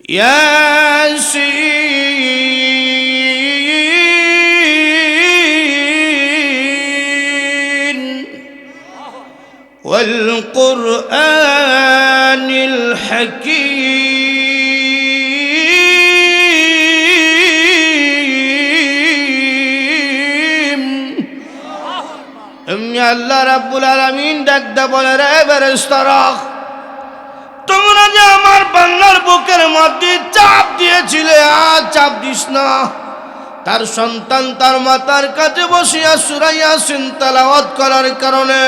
ইয়াসিন ওয়াল কুরআনিল হাকীম। আল্লাহ রাব্বুল আলামিন ডাকতে বলে, রে ফেরেশতারা, তোমরা যে আমার বান্দার বুকের মধ্যে চাপ দিয়েছিলে, আর চাপ দিস না। তার সন্তান তার মাতার কাছে বসিয়া সূরা ইয়াসিন তেলাওয়াত করার কারণে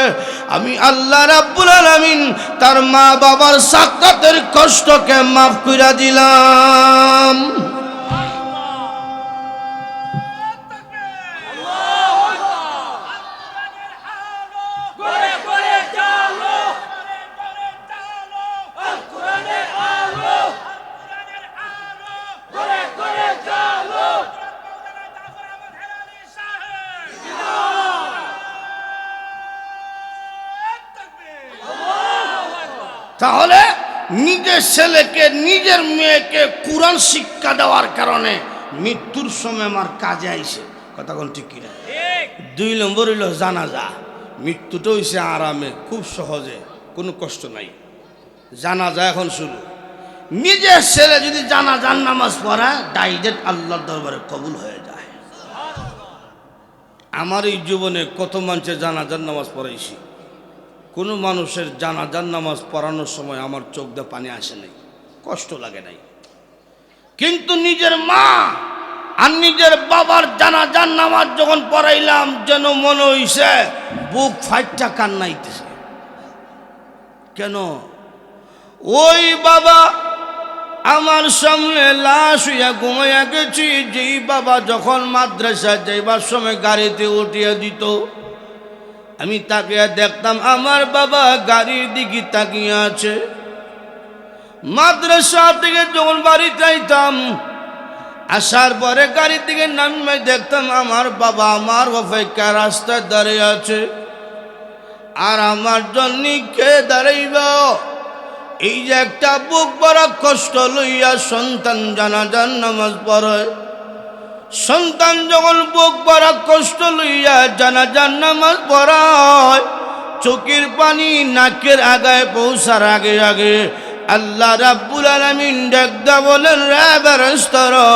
আমি আল্লাহ রাব্বুল আলামিন তার মা বাবার সাকাতের কষ্টকে মাফ করে দিলাম। তাহলে নিজের ছেলেকে নিজের মেয়েকে কোরআন শিক্ষা দেওয়ার কারণে মৃত্যুর সময় আমার কাজে আইছে। কথা কোন ঠিক কিনা? 2 নম্বর হইল জানাজা। মৃত্যুটা হইছে আরামে, খুব সহজে, কোনো কষ্ট নাই। জানাজা এখন শুরু। নিজের ছেলে যদি জানাজার নামাজ পড়ে, ডাইরেক্ট আল্লাহর দরবারে কবুল হয়ে যায়। আমার এই জীবনে কত মানুষের জানাজার নামাজ পড়াইছি, কোনো মানুষের জানাজার নামাজ পড়ানোর সময় আমার চোখ দিয়ে পানি আসে নাই, কষ্ট লাগে নাই। কিন্তু নিজের মা আর নিজের বাবার জানাজার নামাজ যখন পড়াইলাম, যেন মনে হইছে বুক ফাইটটা কান্নাইতেছে। কেন? ওই বাবা আমার সামনে লাশ হইয়া ঘুমাইয়া গেছি, যেই বাবা যখন মাদ্রাসা যাইবার সময় গাড়িতে উঠিয়ে দিত, আমি তাকিয়ে দেখতাম আমার বাবা গাড়ির দিকে তাকিয়ে আছে। মাদ্রাসা থেকে যখন বাড়িতে আইতাম, আসার পরে গাড়ির দিকে নামিয়ে দেখতাম আমার বাবা আমার অপেক্ষা রাস্তায় দাঁড়িয়ে আছে। আর আমার জন্য কে দাঁড়াইব? এই যে একটা বুক বড় কষ্ট লইয়া সন্তান জানাজার নামাজ পড়ে, সন্তান যখন বুক বড় কষ্ট লইয়া জানাজার নামাজ পড়ায়, চোখের পানি নাকের আগায় পৌঁছার আগে আগে আল্লাহ রাব্বুল আলামিন ডাকদা বলেন, রে ফেরেশতারা,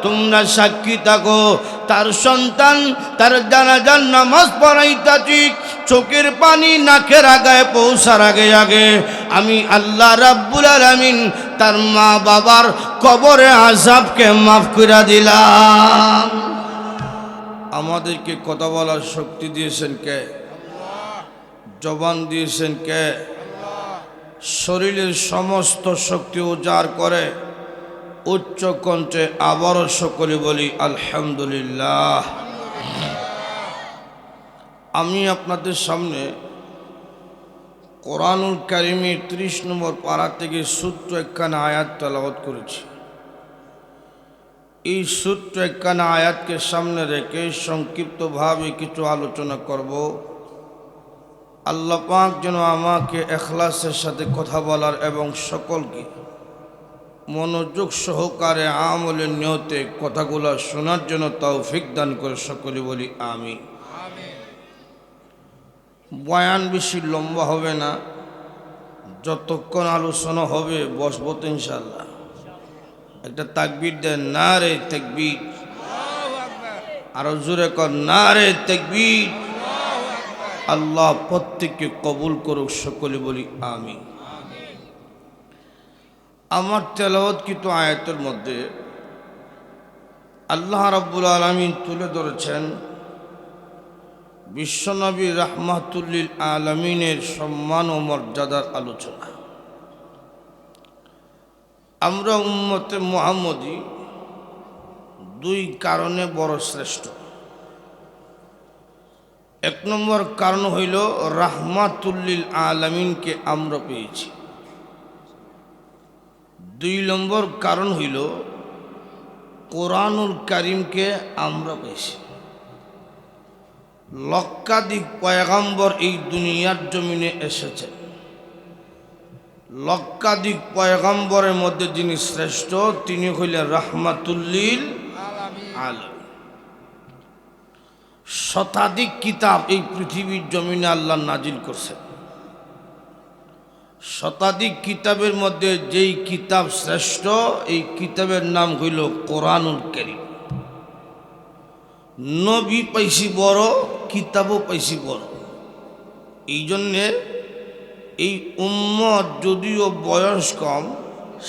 তোমরা সাক্ষী থাকো, তার সন্তান তার জানাজার নামাজ পড়াইতাছি, চোখের পানি নাকের আগায় পৌঁছার আগে আগে আমি আল্লাহ রাব্বুল আলামিন তার মা বাবার কবরে আযাবকে মাফ করে দিলাম। আমাদেরকে কথা বলার শক্তি দিয়েছেন কে? জবান দিয়েছেন কে? শরীরের সমস্ত শক্তি উজাড় করে উচ্চ কণ্ঠে আবারও সকলে বলি আলহামদুলিল্লাহ। আমি আপনাদের সামনে কোরআনুল কারীমের 30 নম্বর পারা থেকে ছোট্ট একখানা আয়াত তেলাওয়াত করেছি। এই ছোট্ট একখানা আয়াতকে সামনে রেখে সংক্ষিপ্তভাবে কিছু আলোচনা করব। আল্লাহ পাক যেন আমাকে ইখলাসের সাথে কথা বলার এবং সকলকে মনোযোগ সহকারে আমলের নিয়তে কথাগুলো শোনার জন্য তৌফিক দান করে সকলে বলি আমিন। বয়ান বেশি লম্বা হবে না, যতক্ষণ আলোচনা হবে বসবো তো ইনশাআল্লাহ। একটা তাকবীর দেন, নারে তাকবীর। আরো জোরে কর, নারে তাকবীর। আল্লাহ প্রত্যেককে কবুল করুক, সকলে বলি আমিন। আমার তেলাওয়াতকৃত আয়াতের মধ্যে আল্লাহ রাব্বুল আলামিন তুলে ধরেছেন বিশ্বনবী রাহমাতুল লিল আলামিনের সম্মান ও মর্যাদার আলোচনা। আমরা উম্মতে মুহাম্মদী 2 কারণে বড় শ্রেষ্ঠ। 1 নম্বর কারণ হইল রাহমাতুল লিল আলামিনকে আমরা পেয়েছি। 2 নম্বর কারণ হইল কোরআনুল কারীমকে আমরা পেয়েছি। লক্ষাধিক পয়গম্বর এই দুনিয়ার জমিনে এসেছেন, লক্ষাধিক পয়গম্বরের মধ্যে যিনি শ্রেষ্ঠ তিনি হইলেন রাহমাতুল্লিল আলামিন। শতাধিক কিতাব এই পৃথিবীর জমিনে আল্লাহ নাজিল করছেন। শতাধিক কিতাবের মধ্যে যেই কিতাব শ্রেষ্ঠ এই কিতাবের নাম হইল কোরআনুল কারীম। নবী পাইছি বড়, কিতাবও পাইছি বড়। এই জন্যে এই উম্মত যদিও বয়স কম,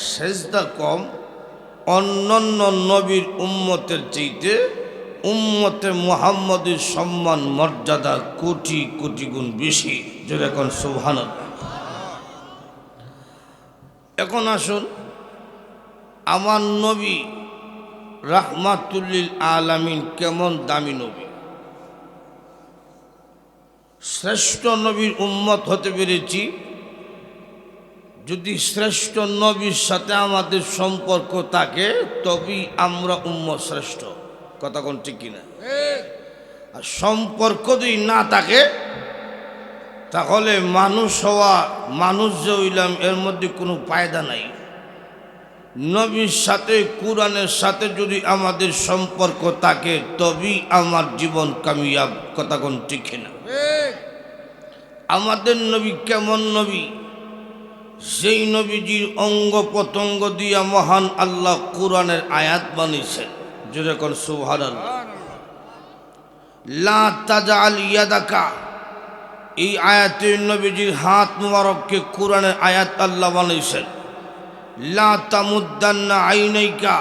সেজদা কম, অন্যান্য নবীর উম্মতের চাইতে উম্মতে মুহাম্মদের সম্মান মর্যাদা কোটি কোটি গুণ বেশি। যেরকম সুবহানাল্লাহ। এখন আসুন, আমার নবী রাহমাতুল্লিল আলামিন কেমন দামি নবী। শ্রেষ্ঠ নবীর উম্মত হতে পেরেছি যদি শ্রেষ্ঠ নবীর সাথে আমাদের সম্পর্ক থাকে, তবেই আমরা উম্মত শ্রেষ্ঠ। কথা কোন ঠিক কিনা? আর সম্পর্ক যদি না থাকে তাহলে মানুষ হওয়া, মানুষ যে হইলাম এর মধ্যে কোনো ফায়দা নাই। নবীর সাথে, কুরআনের সাথে যদি আমাদের সম্পর্ক থাকে তবেই আমার জীবন কামিয়াব। কথা কোন ঠিক কিনা? আমাদের নবী কেমন নবী? সেই নবীজির অঙ্গ প্রত্যঙ্গ দিয়া মহান আল্লাহ কুরআনের আয়াত বানিয়েছেন। যেরকম সুবহানাল্লাহ। লা তাজআল ইয়াদাকা, এই আয়াতের নবীজির হাত মুবারককে কুরআনের আয়াত আল্লাহ বানিয়েছেন। লা তামুদ্দান্না আইনাইকা,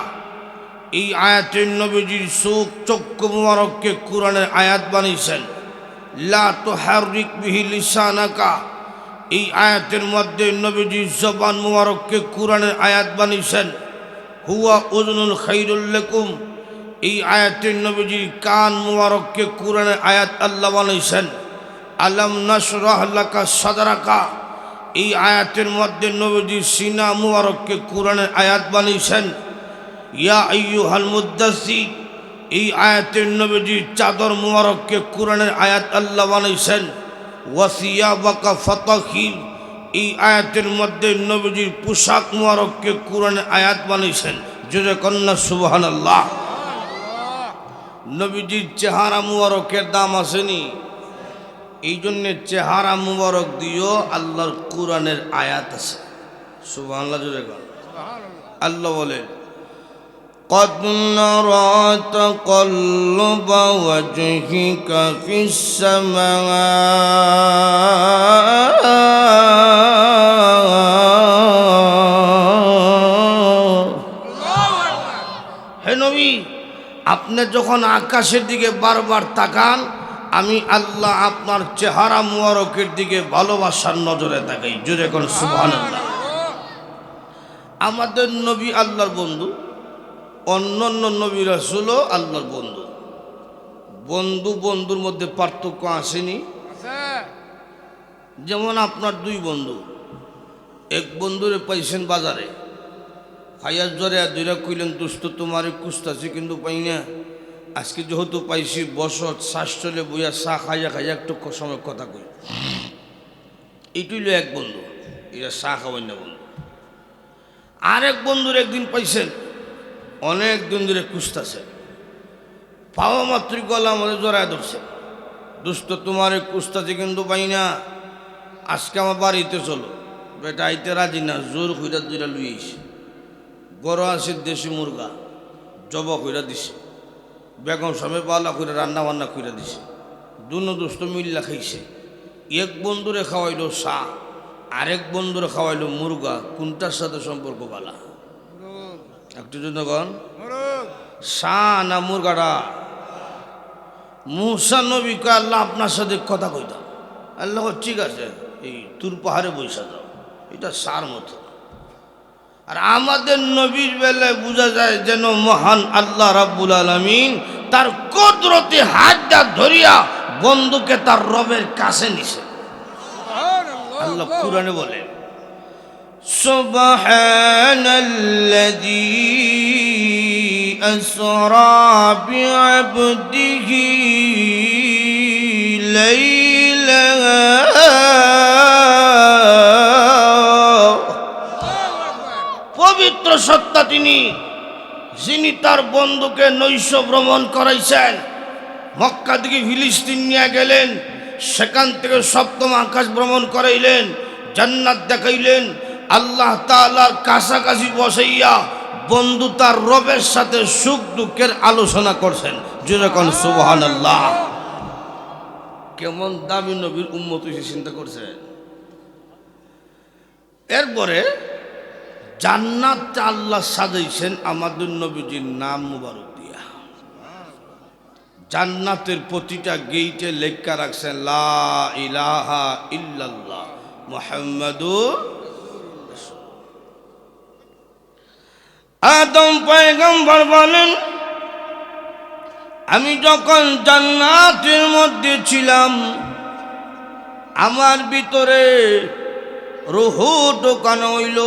এই আয়াতের নবীজির চক্ষু মুবারককে কুরআনের আয়াত বানিয়েছেন। লা তুহাররিক বিহি লিসানাকা, এই আয়াতের মধ্যে নবীজির জবান মুবারককে কুরআনের আয়াত বানিয়েছেন। হুয়া উযুনুল খাইরুল লাকুম, এই আয়াতের নবীজির কান মুবারককে কুরআনের আয়াত আল্লাহ বানিয়েছেন। আলাম নাশরাহ লাকা সাদরাকা, এই আয়াতের মধ্যে নবীজির সিনা মুবারককে কুরআনের আয়াত বানিয়েছেন। ইয়া আইয়ুহাল মুদ্দাসসির, এই আয়াতের নবীজির চাদর মুবারককে কুরআনের আয়াত আল্লাহ বানিয়েছেন। ওয়াসিয়াবাকা ফাতাহির, এই আয়াতের মধ্যে নবীজির পোশাক মুবারককে কুরআনের আয়াত বানিয়েছেন। জোরে কন্যা সুবহানাল্লাহ। নবীজির চেহারা মুবারকের দাম আসেনি, এই জন্যে চেহারা মুবারক দিও আল্লাহর কুরআনের আয়াত আছে। সুবহানাল্লাহ। জোরে কর। আল্লাহ বলেন, قد نرى تقلب وجهك في السماء। হে নবী, আপনি যখন আকাশের দিকে বারবার তাকান, আমি আল্লাহ আপনার চেহারা মুবারকের দিকে ভালোবাসার নজরে তাকাই। জোরে কোন সুবহানাল্লাহ। আমাদের নবী আল্লাহর বন্ধু, অন্যান্য নবী রাসূলও আল্লাহর বন্ধু। বন্ধু বন্ধুর মধ্যে পার্থক্য আসেনি? যেমন আপনার দুই বন্ধু, এক বন্ধুরে পাইছেন বাজারে, খাইয়ার জ্বরে দুইরা কইলেন দোস্ত তোমারে কুস্তাছি কিন্তু পাই না, আজকে যেহেতু পাইছি বছর শ্বাস চলে বইয়া চা খাইয়া খাইয়া একটু সময় কথা কই। এইটুইল এক বন্ধু, এটা চা খাওয়াই না বন্ধু। আরেক বন্ধুর একদিন পাইছেন, অনেক দিন ধরে কুস্তাছে, পাওয়া মাত্রই গলা আমাদের জড়ায় ধরছে, দোস্ত তোমারে কুস্তাছে কিন্তু পাই না, আজকে আমার বাড়িতে চলো। বেটা আইতে রাজি না, জোর কইরা দুইটা লুইছে। গরু আছে দেশি মুরগা, জবা কইরা দিছে, বেগম সামনে পালা কইরা রান্না বান্না কইরা দিছে। দুনো দোস্ত মিল্লা খাইছে। এক বন্ধুরে খাওয়াইলো চা, আরেক বন্ধুরে খাওয়াইলো মুরগা। কোনটার সাথে সম্পর্ক বালা? একটু জনগণ, চা না মুরগাটা? মুসা নবী কয় আল্লাহ আপনার সাথে কথা কইতাম। আল্লাহ ঠিক আছে, এই তুর পাহাড়ে বৈশা যাও, এটা সার মতো। আর আমাদের নবীর বেলায় বোঝা যায় যেন মহান আল্লাহ রাব্বুল আলামিন তার কুদরতে হাতটা ধরিয়া বন্ধুকে তার রবের কাছে নিছে। আল্লাহ কুরআনে বলেন, সুবহানাল্লাযী আসরা বিআবদিহি লাইলা সত্তা তিনি, যিনি তার বন্ধুকে নৈশ ভ্রমণ করাইছেন। মক্কা থেকে ফিলিস্তিন নিয়ে গেলেন, সেখান থেকে সপ্তম আকাশ ভ্রমণ করাইলেন, জান্নাত দেখাইলেন। আল্লাহ তাআলার কাছাকাছি বসাইয়া বন্ধু তার রবের সাথে সুখ দুঃখের আলোচনা করছেন। যেরকম সুবহানাল্লাহ। কেমন দামি নবীর উম্মত হইছে চিন্তা করছেন। এরপরে জান্নাত আল্লাহ সাজাইছেন আমাদের নবীজির নাম মুবারক দিয়া। জান্নাতের প্রতিটা গেইটে লেখা রাখছেন লা ইলাহা ইল্লাল্লাহ মুহাম্মাদুর। আদম পয়গম্বর বলেন, আমি যখন জান্নাতের মধ্যে ছিলাম, আমার ভিতরে রুহু ঢোকানো হইল।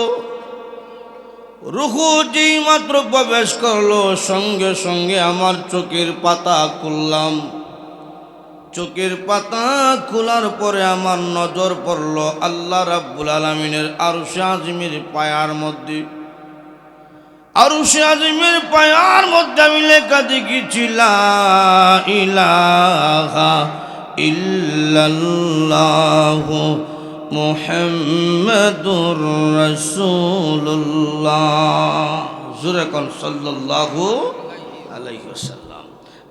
রুহু যেই মাত্র প্রবেশ করলো, সঙ্গে সঙ্গে আমার চোখের পাতা খুললাম। চোখের পাতা খোলার পরে আমার নজর পড়ল আল্লাহ রাব্বুল আলামিনের আরশে আজিমের পায়ার মধ্যে। আরশে আজিমের পায়ার মধ্যে আমি লেখা দেখেছি লা ইলাহা ইল্লাল্লাহু মুহাম্মাদুর রাসূলুল্লাহ। জোরে কোন সাল্লাল্লাহু আলাইহি ওয়াসাল্লাম।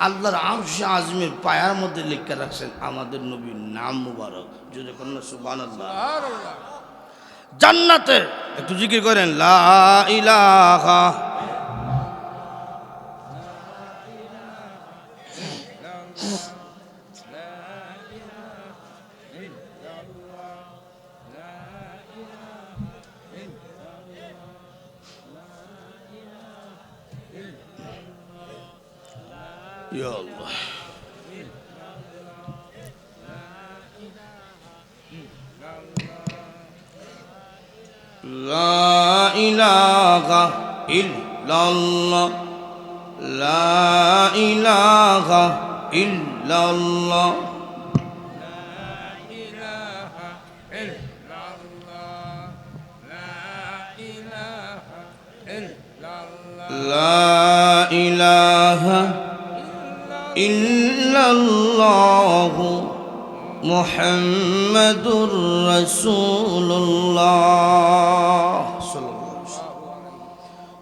আল্লাহর আরশে আজিমের পায়ার মধ্যে লেখা রাখছেন আমাদের নবীর নাম মুবারক। জোরে কোন সুবহানাল্লাহ। জান্নাতে একটু জিকির করেন লা ইলাহা ইয়া আল্লাহ। লা ইলাহা ইল্লাল্লাহ লা ইলাহা ইল্লাল্লাহ লা ইলাহা ইল্লাল্লাহু মুহাম্মাদুর রাসূলুল্লাহ।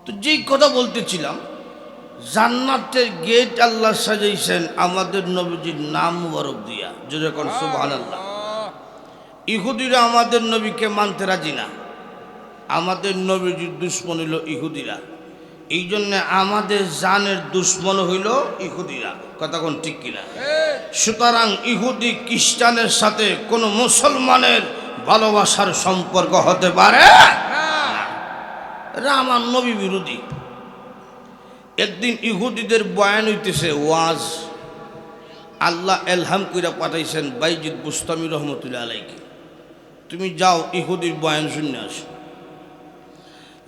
তো যেই কথা বলতেছিলাম, জান্নাতের গেট আল্লাহ সাজাইছেন আমাদের নবীজির নাম মুবারক দিয়া। যেরকম সুবহানাল্লাহ। ইহুদিরা আমাদের নবীকে মানতে রাজি না। আমাদের নবীজির দুশ্মন হইল ইহুদিরা। এই জন্য আমাদের জানের দুশ্মন হইল ইহুদিরা। কথা কোন ঠিক কিনা? সুতরাং ইহুদি খ্রিস্টানের সাথে কোনো মুসলমানের ভালোবাসার সম্পর্ক হতে পারে না। আমার নবী বিরোধী। একদিন ইহুদিদের বয়ান হইতেছে, ওয়াজ। আল্লাহ এলহাম কইরা পাঠাইছেন বাইজিদ বুস্তামি রহমতুল্লাহ আলাইকে, তুমি যাও ইহুদির বয়ান শুনে আসো।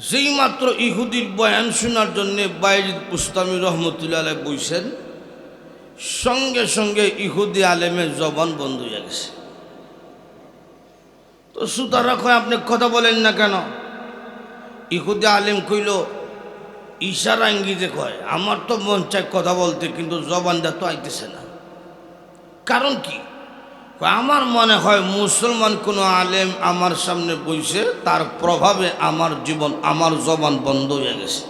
যেই মাত্র ইহুদির বয়ান শোনার জন্য বাইজিদ বুস্তামি রহমতুল্লাহ আলাই বইছেন, সঙ্গে সঙ্গে ইহুদি আলেমের জবান বন্ধ হয়ে গেছে। তো সুতারা কয়, আপনি কথা বলেন না কেন? ইহুদি আলেম কইল, ইশারা ইঙ্গিতে কয়, আমার তো মন চায় কথা বলতে, কিন্তু জবানটা তো আইতেছে না। কারণ কি? আমার মনে হয় মুসলমান কোনো আলেম আমার সামনে বইছে, তার প্রভাবে আমার জীবন, আমার জবান বন্ধ হয়ে গেছে।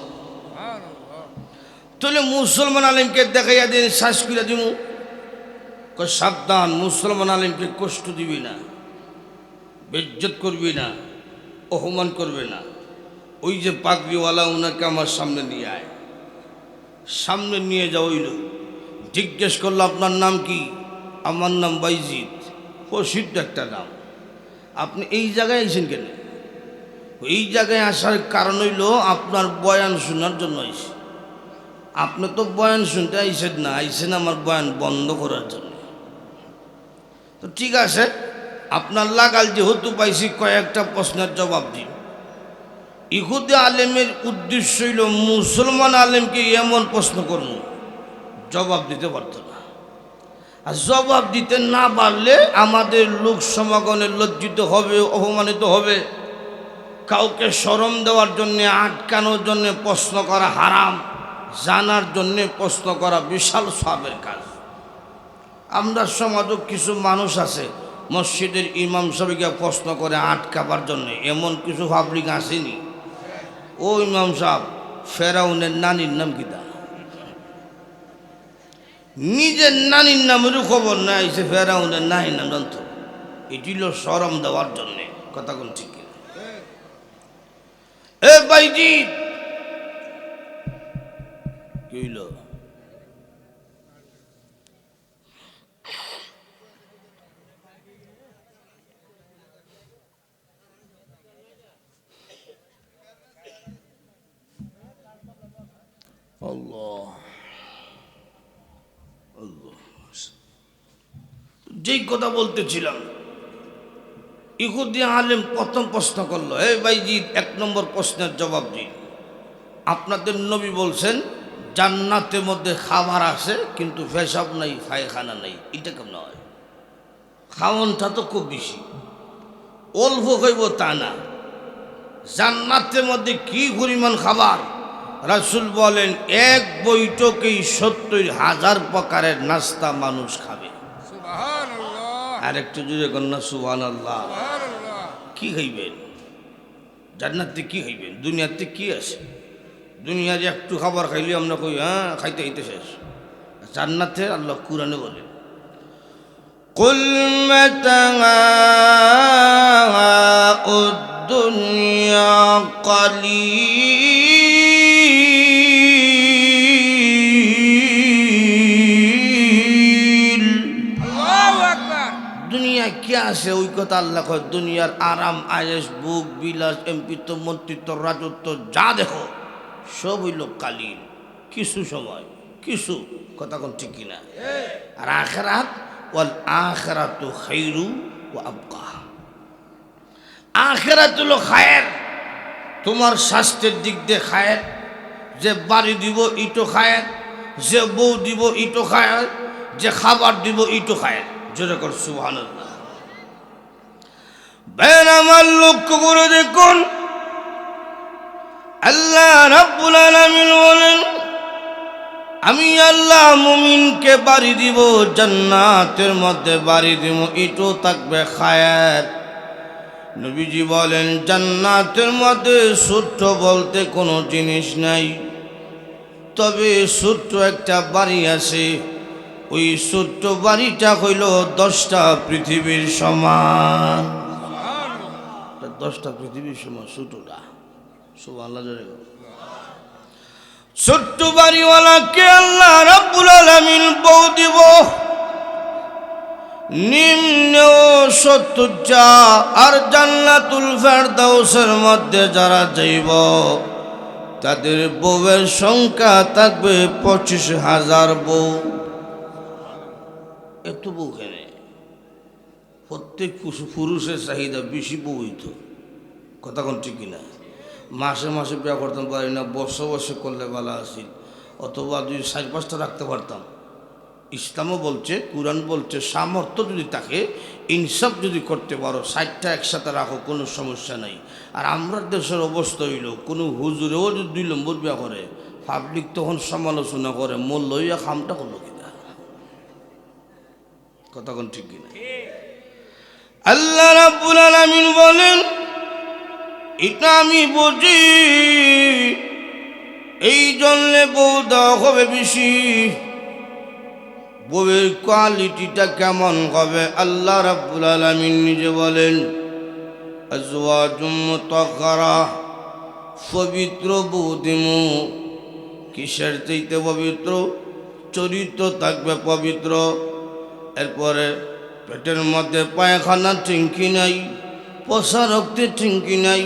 তাহলে মুসলমান আলেমকে দেখাইয়া দিন, শ্বাস করে দিব। সাবধান, মুসলমান আলেমকে কষ্ট দিবি না, বেজ্জত করবি না, অপমান করবে না। ওই যে পাগড়িওয়ালা, ওনাকে আমার সামনে নিয়ে আয়। সামনে নিয়ে যাও। হইল, জিজ্ঞেস করলো, আপনার নাম কি? আমার নাম বাইজিদ। প্রসিদ্ধ একটা নাম। আপনি এই জায়গায় আইছেন কেন? এই জায়গায় আসার কারণ হইল আপনার বয়ান শোনার জন্য আইছি। আপনি তো বয়ান শুনতে আইছেন না, আইছেন আমার বয়ান বন্ধ করার জন্য। তো ঠিক আছে, আপনার লাগাল যেহেতু পাইছি, কয়েকটা প্রশ্নের জবাব দিন। ইহুদি আলেমের উদ্দেশ্য হইল মুসলমান আলেমকে এমন প্রশ্ন করব জবাব দিতে পারত না। আর জবাব দিতে না পারলে আমাদের লোক সমাগমে লজ্জিত হবে, অপমানিত হবে। কাউকে শরম দেওয়ার জন্যে, আটকানোর জন্যে প্রশ্ন করা হারাম, জানার জন্যে প্রশ্ন করা বিশাল সওয়াবের কাজ। আমরা সমাজও কিছু মানুষ আছে মসজিদের ইমাম সাহেবকে প্রশ্ন করে আটকাবার জন্যে, এমন কিছু পাবলিক আসেনি। ও ইমাম সাহেব, ফেরাউনের নানির নাম কিতা? নিজের নানির নামেরও খবর না, এসে ফেরাউনের নানির নাম জানত। এটি হলো শরম দেওয়ার জন্যে। কথা কোন ঠিক কিনা? এ ভাইজি কি হইল? আল্লাহ আল্লাহ, যেই কথা বলতেছিলাম, ইহুদি আলেম প্রথম প্রশ্ন করলো, এই ভাইজি এক নম্বর প্রশ্নের জবাব দিন। আপনাদের নবী বলছেন জান্নাতের মধ্যে খাবার আছে কিন্তু পেশাব নাই, পায়খানা নাই, এটা কেমন হয়? খাওয়ানটা তো খুব বেশি, অল্প হইব তা না। জান্নাতের মধ্যে কি পরিমাণ খাবার! রাসূল বলেন এক বৈঠকেই ৭০,০০০ প্রকারের নাস্তা মানুষ খাবে। আর একটু জুড়ে কন্যা সুবহানাল্লাহ। কি খাইবেন জান্নাতে? কি খাইবেন? দুনিয়াতে কি আছে? দুনিয়ার একটু খাবার খাইলে আমরা কই হ্যাঁ খাইতে খাইতে শেষ। জান্নাতে আল্লাহ কুরআনে বলেন, কুল মাতাউদ দুনিয়া কালিল। আল্লাহু আকবার। দুনিয়া কি আছে ওই কথা আল্লাহ কয়, দুনিয়ার আরাম আয়েশ ভোগ বিলাস এমপিত্ব মন্ত্রিত্ব রাজত্ব যা দেখো সব হইল কালিল, কিছু সময়, কিছু। কথা কোন ঠিক কিনা? আর আখিরাত, ওয়াল আখিরাতু খায়রু ওয়া আবকা। আখিরাত হলো খায়ের, তোমার স্বাস্থ্যের দিক দিয়ে খায়ের, যে বাড়ি দিব ইটো খায়ের, যে বউ দিব ইটো খায়ের, যে খাবার দিব ইটো খায়ের। জোরে কর সুবহানাল্লাহ। বেন আমার লক্ষ্য করে দেখুন, আল্লাহ রাব্বুল আলামিন বলেন, আমি আল্লাহ মুমিনকে বাড়ি দিব, জান্নাতের মধ্যে বাড়ি দিব, ইটো থাকবে খায়ের। নবীজি বলেন জান্নাতের মধ্যে ছোট্ট বলতে কোনো জিনিস নাই, তবে ছোট্ট একটা বাড়ি আছে। ওই ছোট্ট বাড়িটা হইল 10টা পৃথিবীর সমান। 10টা পৃথিবীর সমান ছোটটা। সুবহানাল্লাহ। ছোট্ট বাড়িওয়ালাকে আল্লাহ রাব্বুল আলামিন বউ দিব, নিম্ন 70টা। আর জান্নাতুল ফেরদাউসের মধ্যে যারা যাইব তাদের বউয়ের সংখ্যা থাকবে 25,000 বউ। এত বউ কেন? প্রত্যেক পুরুষের চাহিদা বেশি বউ হইতো। কথা কোন ঠিক কিনা? মাসে মাসে বিয়া করতাম পারি না, বর্ষে বর্ষে করলে ভালো আছিল, অথবা 4-5টা রাখতে পারতাম। ইসলামও বলছে, কুরআন বলছে, সামর্থ্য যদি থাকে, ইনসাফ যদি করতে পারো, 60টা একসাথে রাখো, কোনো সমস্যা নাই। আর আমরা দেশের অবস্থা হইল, কোনো হুজুরেও যদি 2 নম্বর বিয়া করে, পাবলিক তখন সমালোচনা করে, মোল লইয়া খামটা করলো কিনা। কথা কোন ঠিক কিনা? আল্লাহ রাব্বুল আলামিন বলেন, এটা আমি বুঝি, এই জন্যে বউ দেওয়া হবে বেশি। বউয়ের কোয়ালিটিটা কেমন হবে আল্লাহ রাব্বুল আলামিন নিজে বলেন, আজওয়াজুম মুতাহহারা, পবিত্র বউ দিমু। কিসের চাইতে পবিত্র? চরিত্র থাকবে পবিত্র। এরপরে পেটের মধ্যে পায়খানা ঠিঙ্কি নাই, পচা রক্তে ঠিঙ্কি নাই,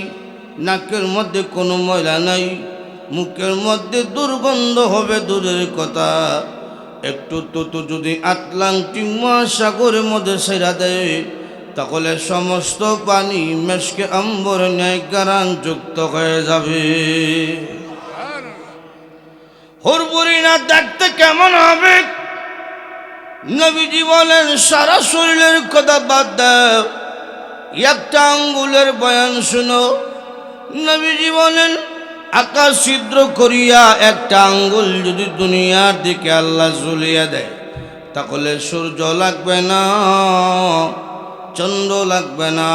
নাকের মধ্যে কোনো ময়লা নাই, মুখের মধ্যে দুর্গন্ধ হবে দূরের কথা, একটু তো যদি আটলান্টিক মহাসাগরের মধ্যে ছেড়া দেয়, তাহলে সমস্ত পানি মেশকে আম্বর ন্যায় গারান যুক্ত হয়ে যাবে। হুরবুরি না দেখতে কেমন হবে? নবীজি বলেন সারা শরীরের কথা বাদ দাও, একটা আঙ্গুলের বয়ান শুনো। নবীজি বলেন আকাশ ছিদ্র করিয়া একটা আঙ্গুল যদি দুনিয়ার দিকে আল্লাহ ঝুলিয়ে দেয় তাহলে সূর্য লাগবে না, চন্দ্র লাগবে না,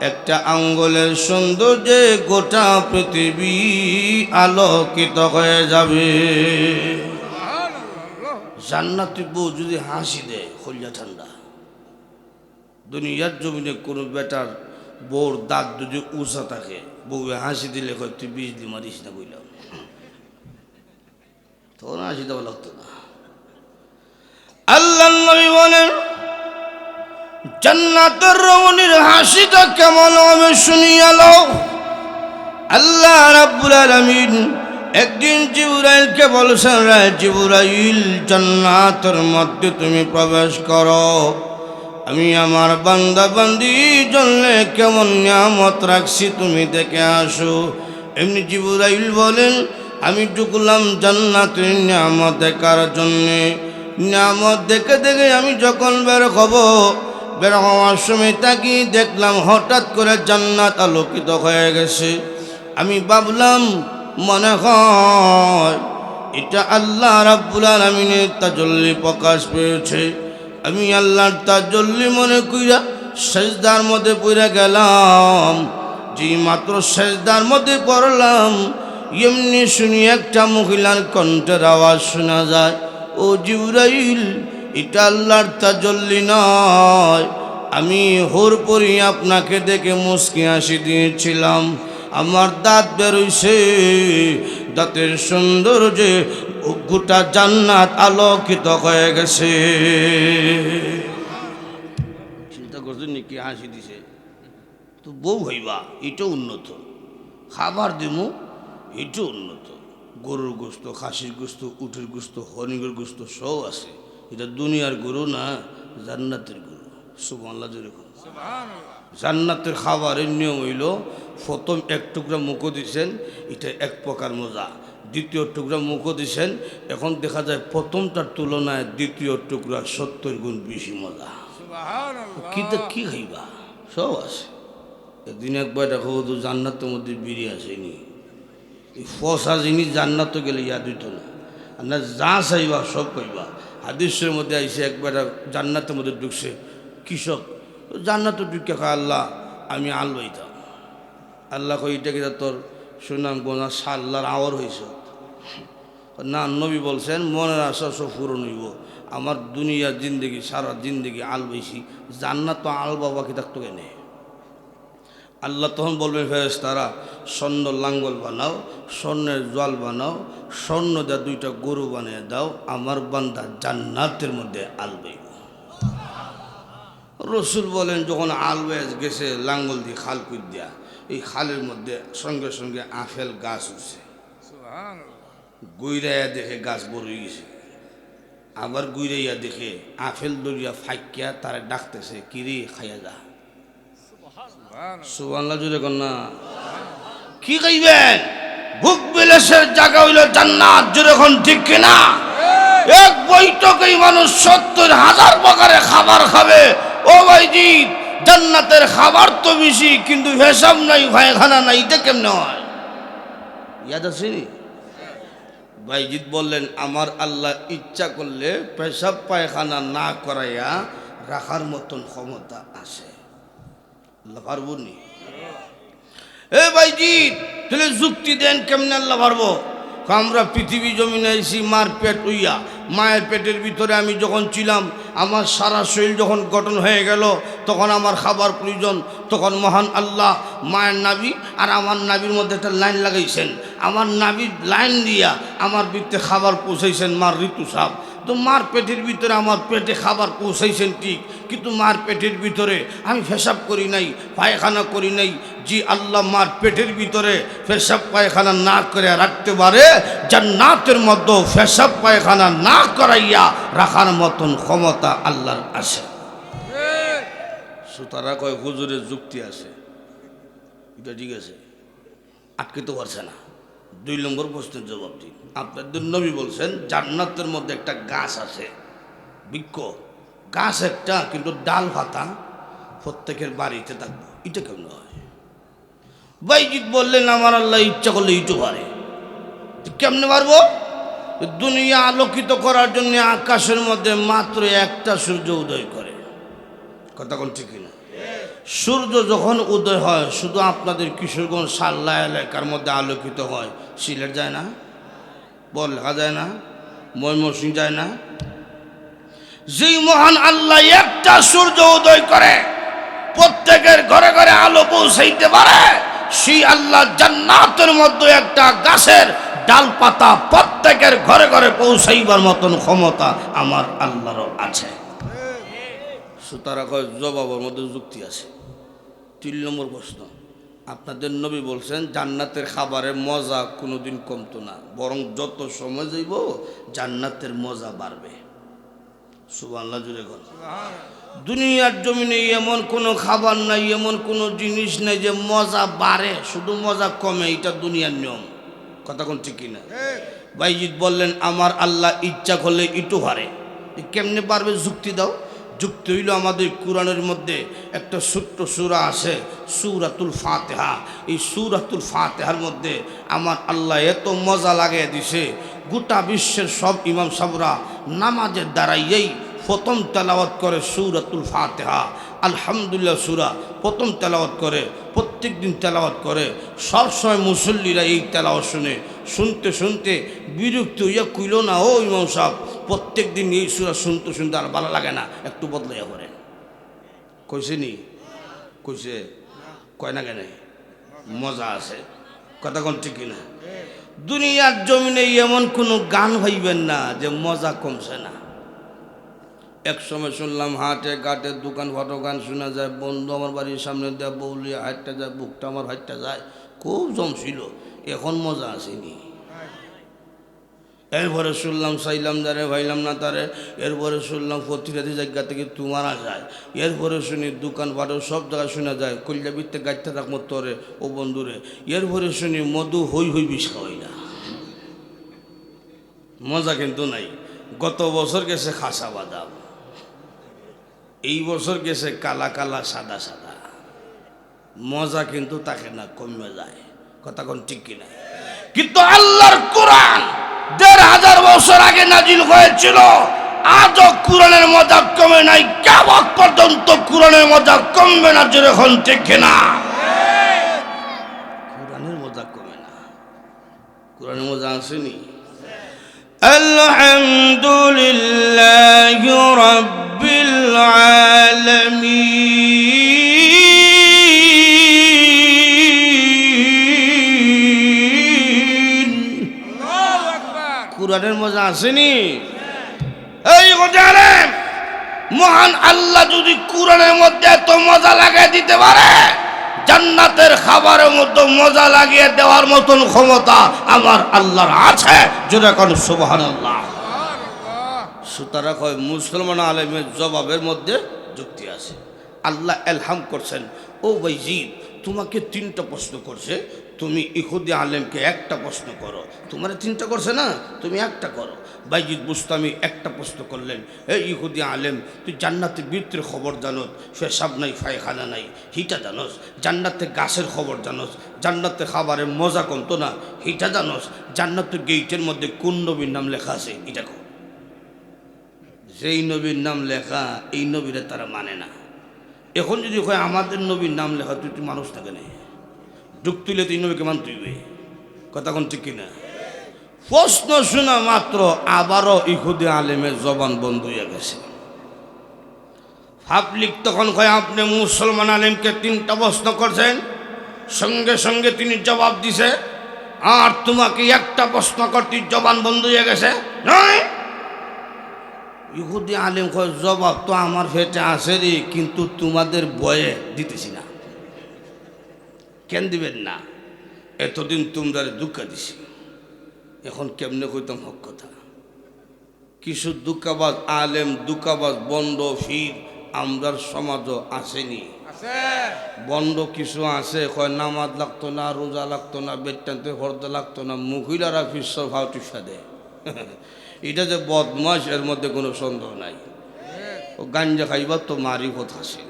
একটা আঙ্গুলের সৌন্দর্যে গোটা পৃথিবী আলোকিত হয়ে যাবে। জান্নাতি বউ যদি হাসি দেয় কলিজা ঠান্ডা। দুনিয়ার জমিনে কোনো বেটার বউর দাঁত যদি উঁচা থাকে, বউ হাসি দিলে কয় তুই বিজলি মারিস না বললাম, তখন হাসি দেওয়া লাগতো না। আল্লাহ নবী বলেন জান্নাতের রমণীর হাসিটা কেমন হবে শুনিয়া লও। আল্লাহ রাব্বুল আলামিন একদিন জিবরাইলকে বলছেন, রে জিবরাইল, জান্নাতের মধ্যে তুমি প্রবেশ করো, আমি আমার বান্দা বান্দির জন্য কেমন নিয়ামত রাখছি তুমি দেখে আসো। এমনি জিবরাইল বলেন আমি ঢুকলাম জান্নাতের নিয়ামত দেখার জন্যে। নিয়ামত দেখে দেখে আমি যখন বের হব, বের হওয়ার সময় তাকিয়ে দেখলাম হঠাৎ করে জান্নাত আলোকিত হয়ে গেছে। আমি ভাবলাম মনে হয় এটা আল্লাহ রাব্বুল আলামিনের তাজাল্লি প্রকাশ পেয়েছে। আমি আল্লাহর তাজাল্লি মনে কইরা সেজদার মধ্যে পড়ে গেলাম। যে মাত্র সেজদার মধ্যে পড়লাম, এমনি শুনি একটা মহিলার কণ্ঠের আওয়াজ শোনা যায়, ও জিবরাইল, এটা আল্লাহর তাজাল্লি নয়, আমি হোর পরি আপনাকে দেখে মুস্কি হাসি দিয়েছিলাম, আমার দাঁত বেরোইছে, দাঁতের সৌন্দর্যে গোটা জান্নাত আলোকিত হয়ে গেছে। চিন্তা করছেন নাকি হাসি দিছে তো বউ হইবা, এটা উন্নত, খাবার দিমু এটা উন্নত, গরুর গোস্ত, খাসির গোস্ত, উটের গোস্ত, হরিণের গোস্ত সব আছে। এটা দুনিয়ার গরু না, জান্নাতের গরু। সুবহানাল্লাহ যেরকম জান্নাতের খাবারের নিয়ম হইল প্রথম এক টুকরা মুখো দিছেন, এটা এক প্রকার মজা, দ্বিতীয় টুকরা মুখো দিছেন, এখন দেখা যায় প্রথমটার তুলনায় দ্বিতীয় টুকরা 70 গুণ বেশি মজা। কিন্তু কি খাইবা সব আছে। একদিন একবার দেখো তো জান্নাতের মধ্যে বিড়ি আসেনি, এই ফসা জিনিস জান্নাত গেলে ইয়াদ হইত না, আর না যা চাইবা সব পাইবা। হাদিসের মধ্যে আইসে একবার জান্নাতের মধ্যে ঢুকছে কৃষক, জান্নাত ঢুকে খায় আল্লাহ আমি আল বাইতাম। আল্লাহ কই এটা কিনা তোর সুনাম গোনা সাল্লার আওয়ার হয়েছ না, নবী বলছেন মনের আশা সব পূরণ হইব। আমার দুনিয়ার জিন্দগি সারা জিন্দগি আল বাইছি, জান্নাত তো আল বাবা কি থাকতো কেনে। আল্লাহ তখন বলবেন ফেরেশতারা স্বর্ণ লাঙ্গল বানাও, স্বর্ণের জল বানাও, স্বর্ণ দা 2টা গরু বানিয়ে দাও, আমার বান্দা জান্নাতের মধ্যে আল বাইব। রসুল বলেন যখন আল বেজ গেছে লাঙ্গল দিয়ে খাল কুদ দিয়া, এই খালের মধ্যে সঙ্গে সঙ্গে আফেল গাছ উঠছে, গুইরাইয়া দেখে গাছ বড় হয়ে গেছে, আবার গুইরাইয়া দেখে আফেল দরিয়া ফাইকিয়া তারা ডাকতেছে কিরে খাইয়া যা। সুবহানাল্লাহ জুড়ে কন্যা কি খাইবেন? ভুক বিলাসের জায়গা হইল জান্নাত, জুড়ে এখন ঠিক কিনা? এক বৈঠকেই মানুষ 70,000 প্রকারের খাবার খাবে। ও ভাইজি, জান্নাতের খাবার তো বেশি কিন্তু হিসাব নাই, পায়খানা নাই, এটা কেমনে হয়? ইয়াদ আছে? ভাইজিৎ বললেন আমার আল্লাহ ইচ্ছা করলে পেশাব পায়খানা না করাইয়া রাখার মতন ক্ষমতা আছে। আল্লাহ পারবো নি? এ ভাইজিৎ তাহলে যুক্তি দেন কেমনে আল্লাহ পারবো? আমরা পৃথিবী জমিনে এসি মার পেট উইয়া, মায়ের পেটের ভিতরে আমি যখন ছিলাম আমার সারা শরীর যখন গঠন হয়ে গেল তখন আমার খাবার প্রয়োজন, তখন মহান আল্লাহ মায়ের নাভি আর আমার নাভির মধ্যে একটা লাইন লাগাইছেন, আমার নাভির লাইন দিয়া আমার বৃত্তে খাবার পৌঁছাইছেন মার ঋতুস্রাব। তো মার পেটের ভিতরে আমার পেটে খাবার পৌঁছাইছেন ঠিক, কিন্তু মার পেটের ভিতরে আমি পেশাব করি নাই, পায়খানা করি নাই। জি আল্লাহ মার পেটের ভিতরে পেশাব পায়খানা না করে রাখতে পারে, জান্নাতের মধ্যে পেশাব পায়খানা না করাইয়া রাখার মতন ক্ষমতা আল্লাহর আছে। সুতরাং কয় হুজুরের যুক্তি আছে, এটা ঠিক আছে, আটকে তো পারছে না। 2 নম্বর প্রশ্নের জবাব দিন। আপনাদের নবী বলছেন জান্নাতের মধ্যে একটা গাছ আছে, বৃক্ষ গাছ একটা, কিন্তু ডাল পাতা প্রত্যেকের বাড়িতে থাকবে, এটা কেমন হয়? বাইজিৎ বললেন আমার আল্লাহ ইচ্ছা করলে ইটু পারে। কেমনে পারবো? দুনিয়া আলোকিত করার জন্য আকাশের মধ্যে মাত্র একটা সূর্য উদয় করে। কথা কোন ঠিক না? সূর্য যখন উদয় হয় শুধু আপনাদের কিশোরগঞ্জ সাল্লা এলাকার মধ্যে আলোকিত হয়, সিলেট যায় না, বললেখা যায় না, ময়মনসিংহ যায় না। যেই মহান আল্লাহ একটা সূর্য উদয় করে প্রত্যেকের ঘরে ঘরে আলো পৌঁছাইতে পারে, সেই আল্লাহ জান্নাতের মধ্যে একটা গাছের ডাল পাতা প্রত্যেকের ঘরে ঘরে পৌঁছাইবার মতন ক্ষমতা আমার আল্লাহরও আছে। সুতরাং জবাবের মধ্যে যুক্তি আছে। 3 নম্বর প্রশ্ন, আপনাদের নবী বলছেন জান্নাতের খাবারের মজা কোনোদিন কমতো না, বরং যত সময় যাইব জান্নাতের মজা বাড়বে। সুবহানাল্লাহ জুড়ে কোন। দুনিয়ার জমিনে এমন কোনো খাবার নাই, এমন কোনো জিনিস নাই যে মজা বাড়ে, শুধু মজা কমে, এটা দুনিয়ার নিয়ম। কথা কোন ঠিক কিনা? বাইজিৎ বললেন আমার আল্লাহ ইচ্ছা করলে ইটু হারে। কেমনে পারবে? যুক্তি দাও। যুক্তি হইল আমাদের কোরআনের মধ্যে একটা ছোট্ট সূরা আছে, সূরাতুল ফাতিহা। এই সূরাতুল ফাতিহার মধ্যে আমার আল্লাহ এত মজা লাগিয়ে দিছে, গোটা বিশ্বের সব ইমাম সাহেবরা নামাজের দ্বারাইয়েই প্রথম তেলাওয়াত করে সূরাতুল ফাতিহা। আলহামদুলিল্লাহ সূরা প্রথম তেলাওয়াত করে, প্রত্যেক দিন তেলাওয়াত করে। সবসময় মুসল্লিরা এই তেলাওয়াত শুনতে শুনতে বিরক্ত হইয়া কইল না, ও ইমাম সাহেব প্রত্যেক দিন এই সূরা শুনতে শুনতে আর ভালো লাগে না, একটু বদলাইয়া পড়ে। কইছে নি? কইছে? কয় না কেন? মজা আছে। কথা কোন ঠিক কিনা? দুনিয়ার জমিনে এমন কোনো গান হইবেন না যে মজা কমছে না। এক সময় শুনলাম হাটে ঘাটে দোকান ফাটো গান শোনা যায়, বন্ধু আমার বাড়ির সামনে দেয়া বউলিয়া হাঁটতে যায়, বুকটা আমার হাঁটতে যায়, খুব জমছিল। এখন মজা আসেনি। এরপরে শুনলাম চাইলাম যারে ভাইলাম না তারে, এরপরে শুনলাম প্রতিরাধি জায়গা থেকে তোমারা যায়, এরপরে শুনি দোকান ফাটো সব জায়গায় শোনা যায় কল্যা বৃত্তে গাইতে থাকবো তোরে ও বন্ধুরে, এরপরে শুনি মধু হই হই বিষ খাওয়াই না। মজা কিন্তু নাই। গত বছর গেছে খাসা বাদাম, এই বছর গেছে কালা কালা সাদা সাদা। মজা কিন্তু তাকে না, কমে যায়। কথা কোন ঠিক কিনা? কিন্তু আল্লাহর কোরআন ১৫০০ বছর আগে নাজিল হয়েছিল, আজও কোরআনের মজা কমে নাই, কিয়ামত পর্যন্ত কোরআনের মজা কমবে না। যেরকম ঠিক কিনা? কোরআনের মজা কমে না। কোরআনের মজা আসেনি। আলহামদুলিল্লাহি রাব্বিল আলামিন। আল্লাহু আকবার। কোরআনের মজা আসেনি? এই আলেম, মহান আল্লাহ যদি কোরআনের মধ্যে এত মজা লাগিয়ে দিতে পারে, জান্নাতের খাবারের মধ্যে মজা লাগিয়ে দেওয়ার মতন ক্ষমতা আমার আল্লাহর আছে। যেটা কোন সুবহানাল্লাহ। সুতরাং হয় মুসলমান আলেমের জবাবের মধ্যে যুক্তি আছে। আল্লাহ এলহাম করছেন, ও বাইজিদ তোমাকে 3টা প্রশ্ন করছে, তুমি ইহুদি আলেমকে একটা প্রশ্ন করো। তোমার 3টা করছে না, তুমি একটা করো। বাইজিদ বুস্তামি একটা প্রশ্ন করলেন, এই ইহুদি আলেম তুই জান্নাতের ভিতরে খবর জানোস, পেশাব নাই পায়খানা নাই হিটা জানোস, জান্নাতের গাছের খবর জানোস, জান্নাতের খাবারের মজা কমতো না হিটা জানোস, জান্নাতের গেইটের মধ্যে কোন নবীর নাম লেখা আছে এটা কো। যেই নবীর নাম লেখা এই নবীরা তারা মানে না। এখন যদি কয় আমাদের নবীর নাম লেখা, তুই মানুষ থাকে না, যুগ তুলে তুই নবীকে মানতে হইবে। কথা কোন ঠিক কিনা? প্রশ্ন শোনা মাত্র আবারও ইহুদি আলেমের জবান বন্ধ হয়ে গেছে। পাবলিক তখন কয় আপনি মুসলমান আলেমকে 3টা প্রশ্ন করছেন, সঙ্গে সঙ্গে তিনি জবাব দিছে, আর তোমাকে একটা প্রশ্ন করতে জবান বন্ধ হয়ে গেছে। নয়, ইহুদি আলেম কয় জবাব তো আমার পেটে আছে রে, কিন্তু তোমাদের বয়ে দিতেছি না। কেন দিবেন না? এতদিন তোমরা দুঃখ দিছি, এখন কেমনে কইতাম হক কথা। কিছু দুঃখাবাজ আলেম, দুঃখাবাজ বন্ড ফির আমরার সমাজও আসেনি। বন্ড কিছু আছে, কয় নামাজ লাগতো না, রোজা লাগতো না, বেটানতে হরদা লাগতো না, মহিলারা ফিসর ভাউটি সাদে। এটা যে বদমাস, এর মধ্যে কোনো সন্দেহ নাই। ও গাঞ্জা খাইবার তো মারি পথ আছে,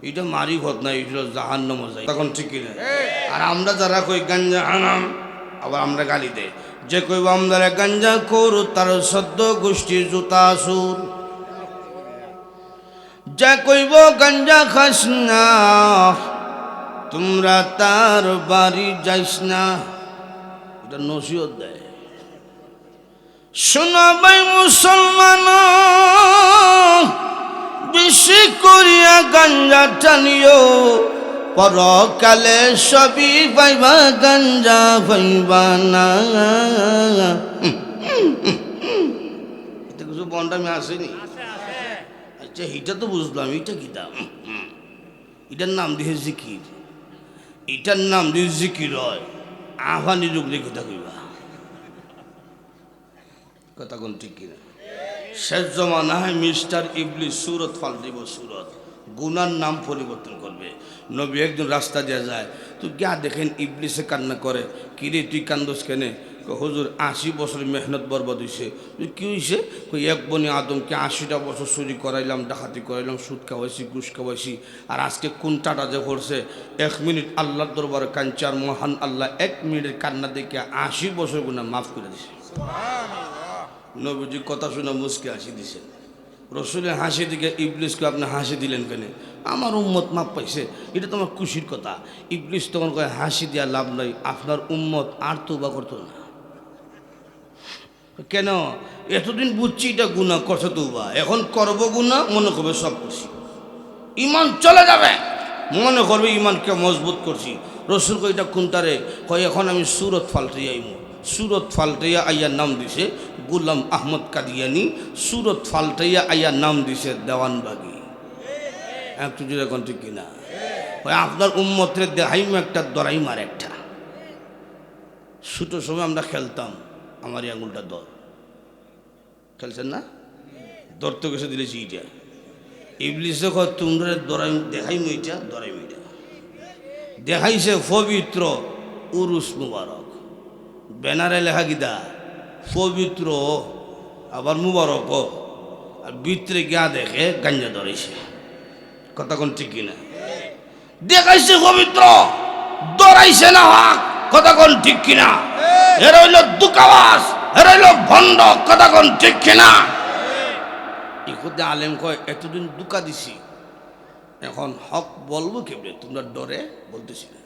এটা মারি পথ নাই, এটা জাহান্নামে যায়। তখন ঠিক না? আর আমরা যারা কই গাঞ্জা হারাম, আবার আমরা গালি দেয়। যে কইব আমরা গাঞ্জা খোর তার সদ্য গোষ্ঠীর জুতা সুর। যে কইব গাঞ্জা খাস না তোমরা তার বাড়ি যাইস না, এটা নসিহত দেয়। শোনা ভাই মুসলমান, বেশি করিয়া গাঞ্জা টানিও, পরকালে সবই পাইবা গাঞ্জা পাইবা না। এতে কিছু বন্ডামি আসেনি? আচ্ছা এটা তো বুঝলাম, এটা কি দাম? এটার নাম দিয়ে জিকির, এটার নাম দিয়ে জিকির হয়। আহ্বানি যুগ লিখে থাকবা কথা কোন ঠিক কিনা? শেষ জমানায় মিস্টার ইবলিস সুরত পাল্টিব, সুরত গুনার নাম পরিবর্তন করবে। নবী একজন রাস্তা দিয়ে যায়, তো গিয়া দেখেন ইবলিসে কান্না করে, কিরে তুই কান্দোস কেনে? হুজুর 80 বছর মেহনত বরবাদ হয়েছে। কি হয়েছে? এক বনি আদমকে 80টা বছর চুরি করাইলাম, ডাকাতি করাইলাম, সুদ খাওয়াইছি, ঘুষ খাওয়াইছি, আর আজকে কোনটাটা যে পড়ছে 1 মিনিট আল্লাহর দরবারে কাঞ্চার মহান আল্লাহ 1 মিনিটের কান্না দেখে 80 বছর গুণা মাফ করে দিছে। নবীজি কথা শুনে মুসকে হাসি দিছেন। রসুলের হাসি দিকে ইবলিসকে আপনি হাসি দিলেন কেন? আমার উম্মত মাপ পাইছে, এটা তো আমার খুশির কথা। ইবলিস তখন কয় হাসি দিয়া লাভ নাই, আপনার উম্মত আর তওবা করতো না। কেন? এতদিন বুঝছি এটা গুনাহ করছে, তওবা এখন করবো গুনাহ, মনে করবে সব করছি, ইমান চলে যাবে, মনে করবে ইমানকে মজবুত করছি। রসুল কয় এটা কোনটারে? কয় এখন আমি সুরত ফাল্টাইয়া আইমু। সুরত ফাল্টাইয়া আইয়ার নাম দিছে গোলাম আহমদ কাদিয়ানি, সুরত ফাল্টাইয়া আইয়ার নাম দিছে দেওয়ানবাগি। একটু জোরে এখন ঠিক কিনা? আপনার উম্মতের দেহাইম একটা দরাইমার একটা। ছোটো সময় আমরা খেলতাম, আমার এই আঙুলটা দর খেলছেন না? দর তো গেছে দিলেছি ইটা। ইবলিসে কয় তোমরা দরাই দেখাইম, এইটা দরাইম, এইটা দেখাইছে পবিত্র উরুস মুবারক। ব্যানারে লেখা গিদা পবিত্র আবার মুবারক, আর ভিতরে গিয়া দেখে গাঞ্জা ধরেছে। কথা কোন ঠিক কিনা? দেখাইছে পবিত্র, দরাইছে না হক। কথা কোন ঠিক কিনা? এরা হইল দুকাবাস, এরা হইল ভণ্ড। কথা কোন ঠিক কিনা? ইহুদে আলেম কয় এতদিন দুকা দিছি, এখন হক বলবো কেবলে, তোমরা ডরে বলতেছি না।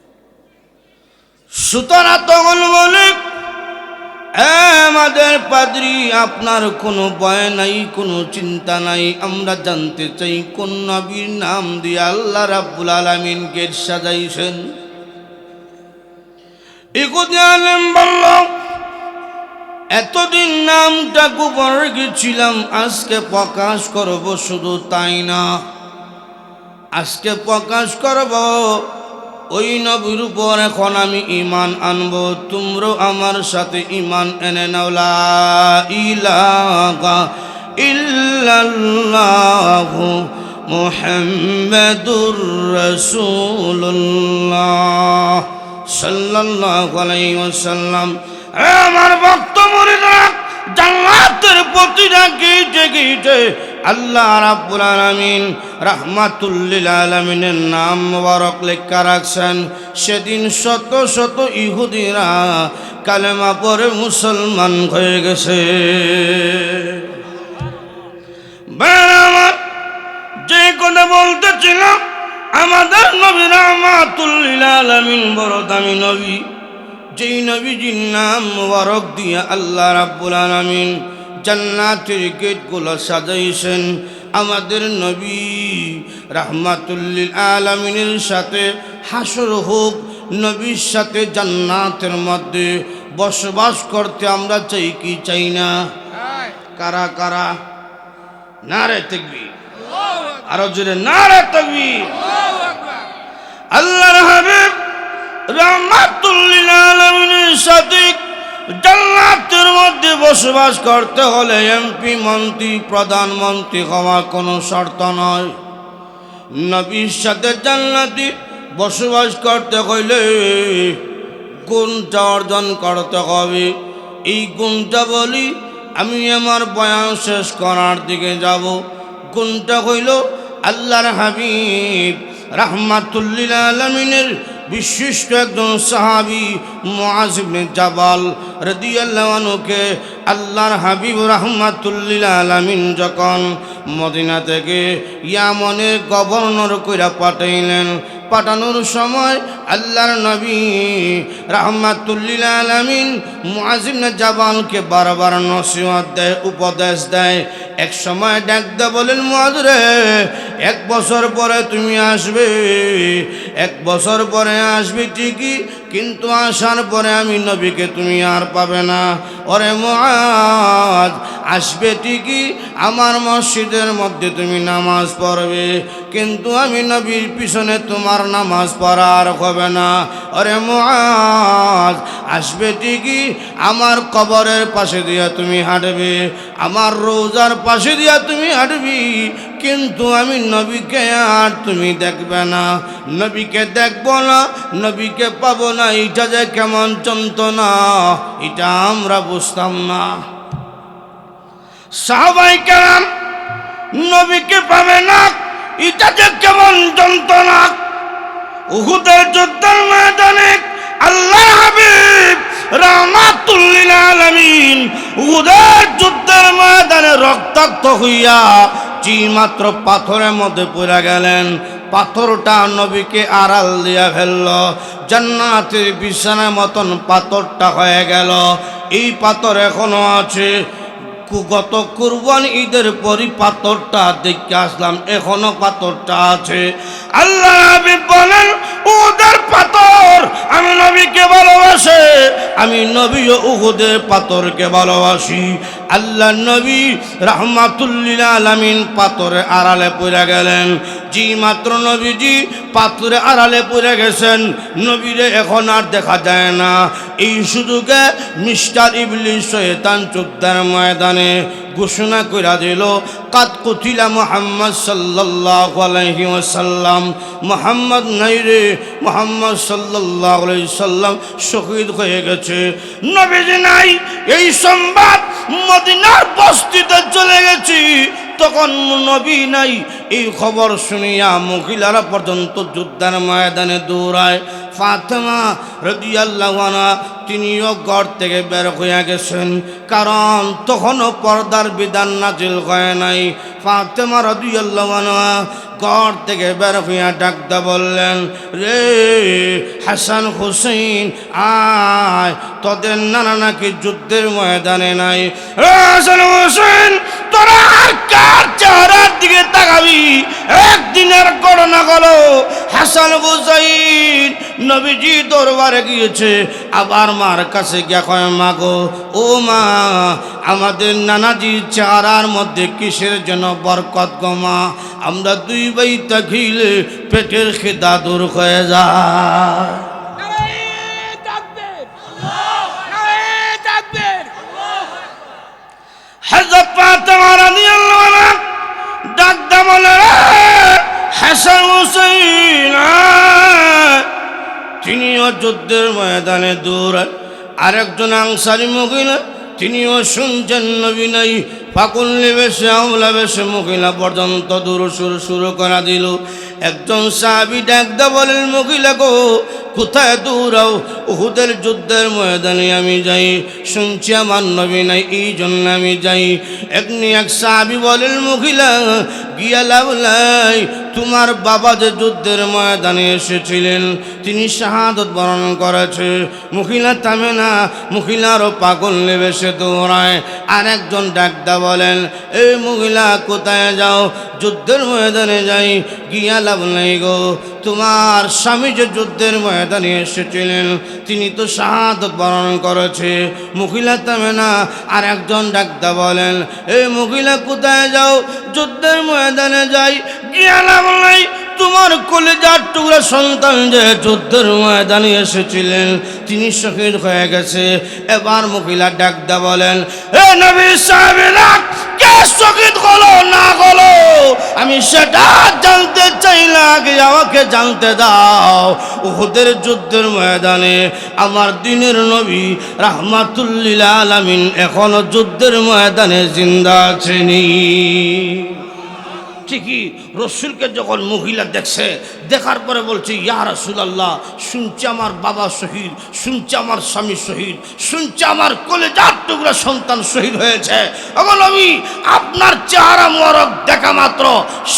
সুতরাং তখন বলে আমাদের পাদ্রী, আপনার কোনো ভয় নাই, কোনো চিন্তা নাই। আমরা জানতে চাই কোন নবীর নাম দিয়ে আল্লাহ রাব্বুল আলামিন গেট সাজাইছেন। ইহুদী আলেম বলল এতদিন নামটা গোপন রেখেছিলাম, আজকে প্রকাশ করব। শুধু তাই না, আজকে প্রকাশ করব ওই নবীর উপর এখন আমি ঈমান আনব। তোমরাও আমার সাথে ঈমান এনে নাও। লা ইলাহা ইল্লাল্লাহু মুহাম্মাদুর রাসূলুল্লাহ সাল্লাল্লাহু আলাইহি ওয়াসাল্লাম। আমার ভক্ত মুরিদরা, জান্নাতের প্রতিটা গেটে গেটে আল্লাহ রাব্বুল আলামিন রাহমাতুল লিল আলামিনের নাম মোবারক লেখা রাখছেন। সেদিন শত শত ইহুদিরা কালেমা পড়ে মুসলমান হয়ে গেছে। যে কথা বলতেছিলাম, আমাদের নবী রাহমাতুল লিল আলামিন বড় দামি নবী। যেই নবীজির নাম মোবারক দিয়ে আল্লাহ রাব্বুল আলামিন জান্নাতের গেটগুলো সাজাইছেন। আমাদের নবী রাহমাতুল লিল আলামিনের সাথে হাসর হোক, নবীর সাথে জান্নাতের মধ্যে বসবাস করতে আমরা চাই কি চাই না? কারা কারা? নারে তাকবীর, আরো জোরে নারে তাকবীর। আল্লাহর হাবিব রাহমাতুল লিল আলামিনের সাথে জান্নাতের মধ্যে বসবাস করতে হলে এমপি, মন্ত্রী, প্রধানমন্ত্রী হওয়ার কোনো শর্ত নয়। নবীর সাথে জান্নাতে বসবাস করতে হইলে গুণটা অর্জন করতে হবে। এই গুণটা বলি আমি আমার বয়ান শেষ করার দিকে যাব। গুণটা হইল আল্লাহর হাবিব রাহমাতুল লিল আলামিনের বিশিষ্ট একজন সাহাবী মুআজ ইবনে জাবাল রাদিয়াল্লাহু আনহুকে আল্লাহর হাবিব রাহমাতুল্লিল আলামিন যখন মদিনা থেকে ইয়ামনের গভর্নর কইরা পাঠাইলেন, পাঠানোর সময় আল্লাহর নবী রাহমাতুল্লিল আলামিন মুআজ ইবনে জাবালকে বারবার নসিহত দেয়, উপদেশ দেয়। এক সময় ডাকতে বলেন, মুআজ রে, 1 বছর পরে তুমি আসবে, 1 বছর পরে আসবে ঠিকই, কিন্তু আসার পরে আমি নবীকে তুমি আর পাবে না। ওরে মুআজ, আসবে ঠিকই, আমার মসজিদের মধ্যে তুমি নামাজ পড়বে, কিন্তু আমি নবীর পিছনে তোমার নামাজ পড়া আর হবে না। ওরে মুআজ, আসবে ঠিকই, আমার কবরের পাশে দিয়া তুমি হাঁটবে, আমার রোজার পাশে দিয়া তুমি হাঁটবি, কিন্তু আমি নবীকে আর তুমি দেখবে না, নবীকে দেখবো না, নবীকে পাবো না। এটা যে কেমন যন্ত্রণা, এটা আমরা বুঝতাম না। সাহাবায়ে কেরাম নবীকে পাবে না, এটা যে কেমন যন্ত্রণা। উহুদের যুদ্ধের ময়দানে আল্লাহ হাবিব রাহমাতুল্লিল আলামিন উহুদের যুদ্ধের ময়দানে রক্তাক্ত হইয়া যে মাত্র পাথরের মধ্যে পড়ে গেলেন, পাথরটা নবীকে আড়াল দিয়া ফেলল, জান্নাতের বিছানার মতন পাথরটা হয়ে গেল। এই পাথর এখনো আছে, গত কুরবান ঈদের পরই পাথরটা দেখে আসলাম, এখনো পাথরটা আছে। আল্লাহ হাবিব বলেন, উহুদের পাথর আমি নবীকে ভালোবাসে, আমি নবীও উহুদের পাথরকে ভালোবাসি। আল্লাহ নবী রাহমাতুল্লিল আলামিন পাথরের আড়ালে পড়ে গেলেন। জি মাত্র নবীজি পাথরে আড়ালে পড়ে গেছেন, নবীরে এখন আর দেখা যায় না। এই সুযোগে মিস্টার ইবলিস শয়তান যুদ্ধের ময়দানে ঘোষণা কইরা দিল, কাদ কুতিলা মুহাম্মদ সাল্লাল্লাহু আলাইহি ওয়াসাল্লাম, মুহাম্মদ নাই রে, মুহাম্মদ সাল্লাল্লাহু আলাইহি সাল্লাম শহীদ হয়ে গেছে, নবীজি নাই। এই সংবাদ মদিনার বস্তিতে চলে গেছি, তখন নবী নাই। এই খবর শুনিয়া মহিলারা পর্যন্ত যুদ্ধের ময়দানে দৌড়ায়। ফাতেমা রাদিয়াল্লাহু আনহা তিনিও ঘর থেকে বের হয়ে গেছেন, কারণ তখনও পর্দার বিধান নাজিল হয় নাই। ফাতেমা রাদিয়াল্লাহু আনহা ঘর থেকে বের হইয়া ডাকতে বললেন, রে হাসান হুসেন, আয়, তোদের নানা নাকি যুদ্ধের ময়দানে নাই। হাসান হুসেন, তোরা আর কার চেহারার দিকে তাকাবি? একদিনের ঘটনা হলো, হাসান হুসেন নবীজি দরবারে গিয়েছে, আবার মার কাছে গিয়া কয়, মা গো, ও মা, আমাদের নানাজির চেহারার মধ্যে কিসের জন্য বরকত গো মা? আমরা 2 ভাই তাকিলে পেটের খিদা দূর হয়ে যায়। হযরত ফাতেমা রাদিয়াল্লাহু আনহা ডাক দিয়ে বলে, হাসান হুসাইন, তিনিও যুদ্ধের ময়দানে দৌড়ায়। আরেকজন আনসারী মহিলা, তিনিও শুনছেন নবী নাই, ফাকুল্লি বেশে আওলা বেশে মহিলা পর্যন্ত দূর শুরু করা দিল। একজন সাহাবী ডাক দিয়ে বলেন, মহিলা গো, কোথায় দৌড়াও? উহুদের যুদ্ধের ময়দানে আমি যাই, শুনছি আমার নবী নাই, এই জন্য আমি যাই। এমনি এক সাহাবী বলেন, মহিলা গিয়া লাভ নাই, তোমার বাবা যে যুদ্ধের ময়দানে এসেছিলেন তিনি শাহাদত বরণ করেছে। মহিলা থামে না, মহিলারও পাগল নেবেছে দৌড়ায়। আর একজন ডাকদা বলেন, এই মহিলা কোথায় যাও? যুদ্ধের ময়দানে যাই। গিয়া লাভ নাই গো, তোমার স্বামী যে যুদ্ধের ময়দানে এসেছিলেন তিনি তো শাহাদত বরণ করেছে। মহিলা থামে না, আর একজন ডাকদা বলেন, এই মহিলা কোথায় যাও? যুদ্ধের ময়দানে যাই। গিয়া লাভ নাই, তোমার কলিজার টুকরা সন্তান যে যুদ্ধের ময়দানে এসেছিলেন তিনি শহীদ হয়ে গেছে। এবার মহিলা ডাকদা বলেন, এ নবীর সাহাবীরা, কে শহীদ হলো না হলো আমি সেটা জানতে চাই না, আগে আমাকে জানতে দাও। উহুদের যুদ্ধের ময়দানে আমার দিনের নবী রাহমাতুল্লিল আলামিন এখনো যুদ্ধের ময়দানে জিন্দা আছেনি। ঠিকই রসুলকে যখন মহিলা দেখছে, দেখার পরে বলছে, ইয়া রাসূলুল্লাহ, শুনছি আমার বাবা শহীদ, শুনছি আমার স্বামী শহীদ, শুনছি আমার কলেজার টুকরা সন্তান শহীদ হয়েছে। এখন আমি আপনার চেহারা মোবারক দেখা মাত্র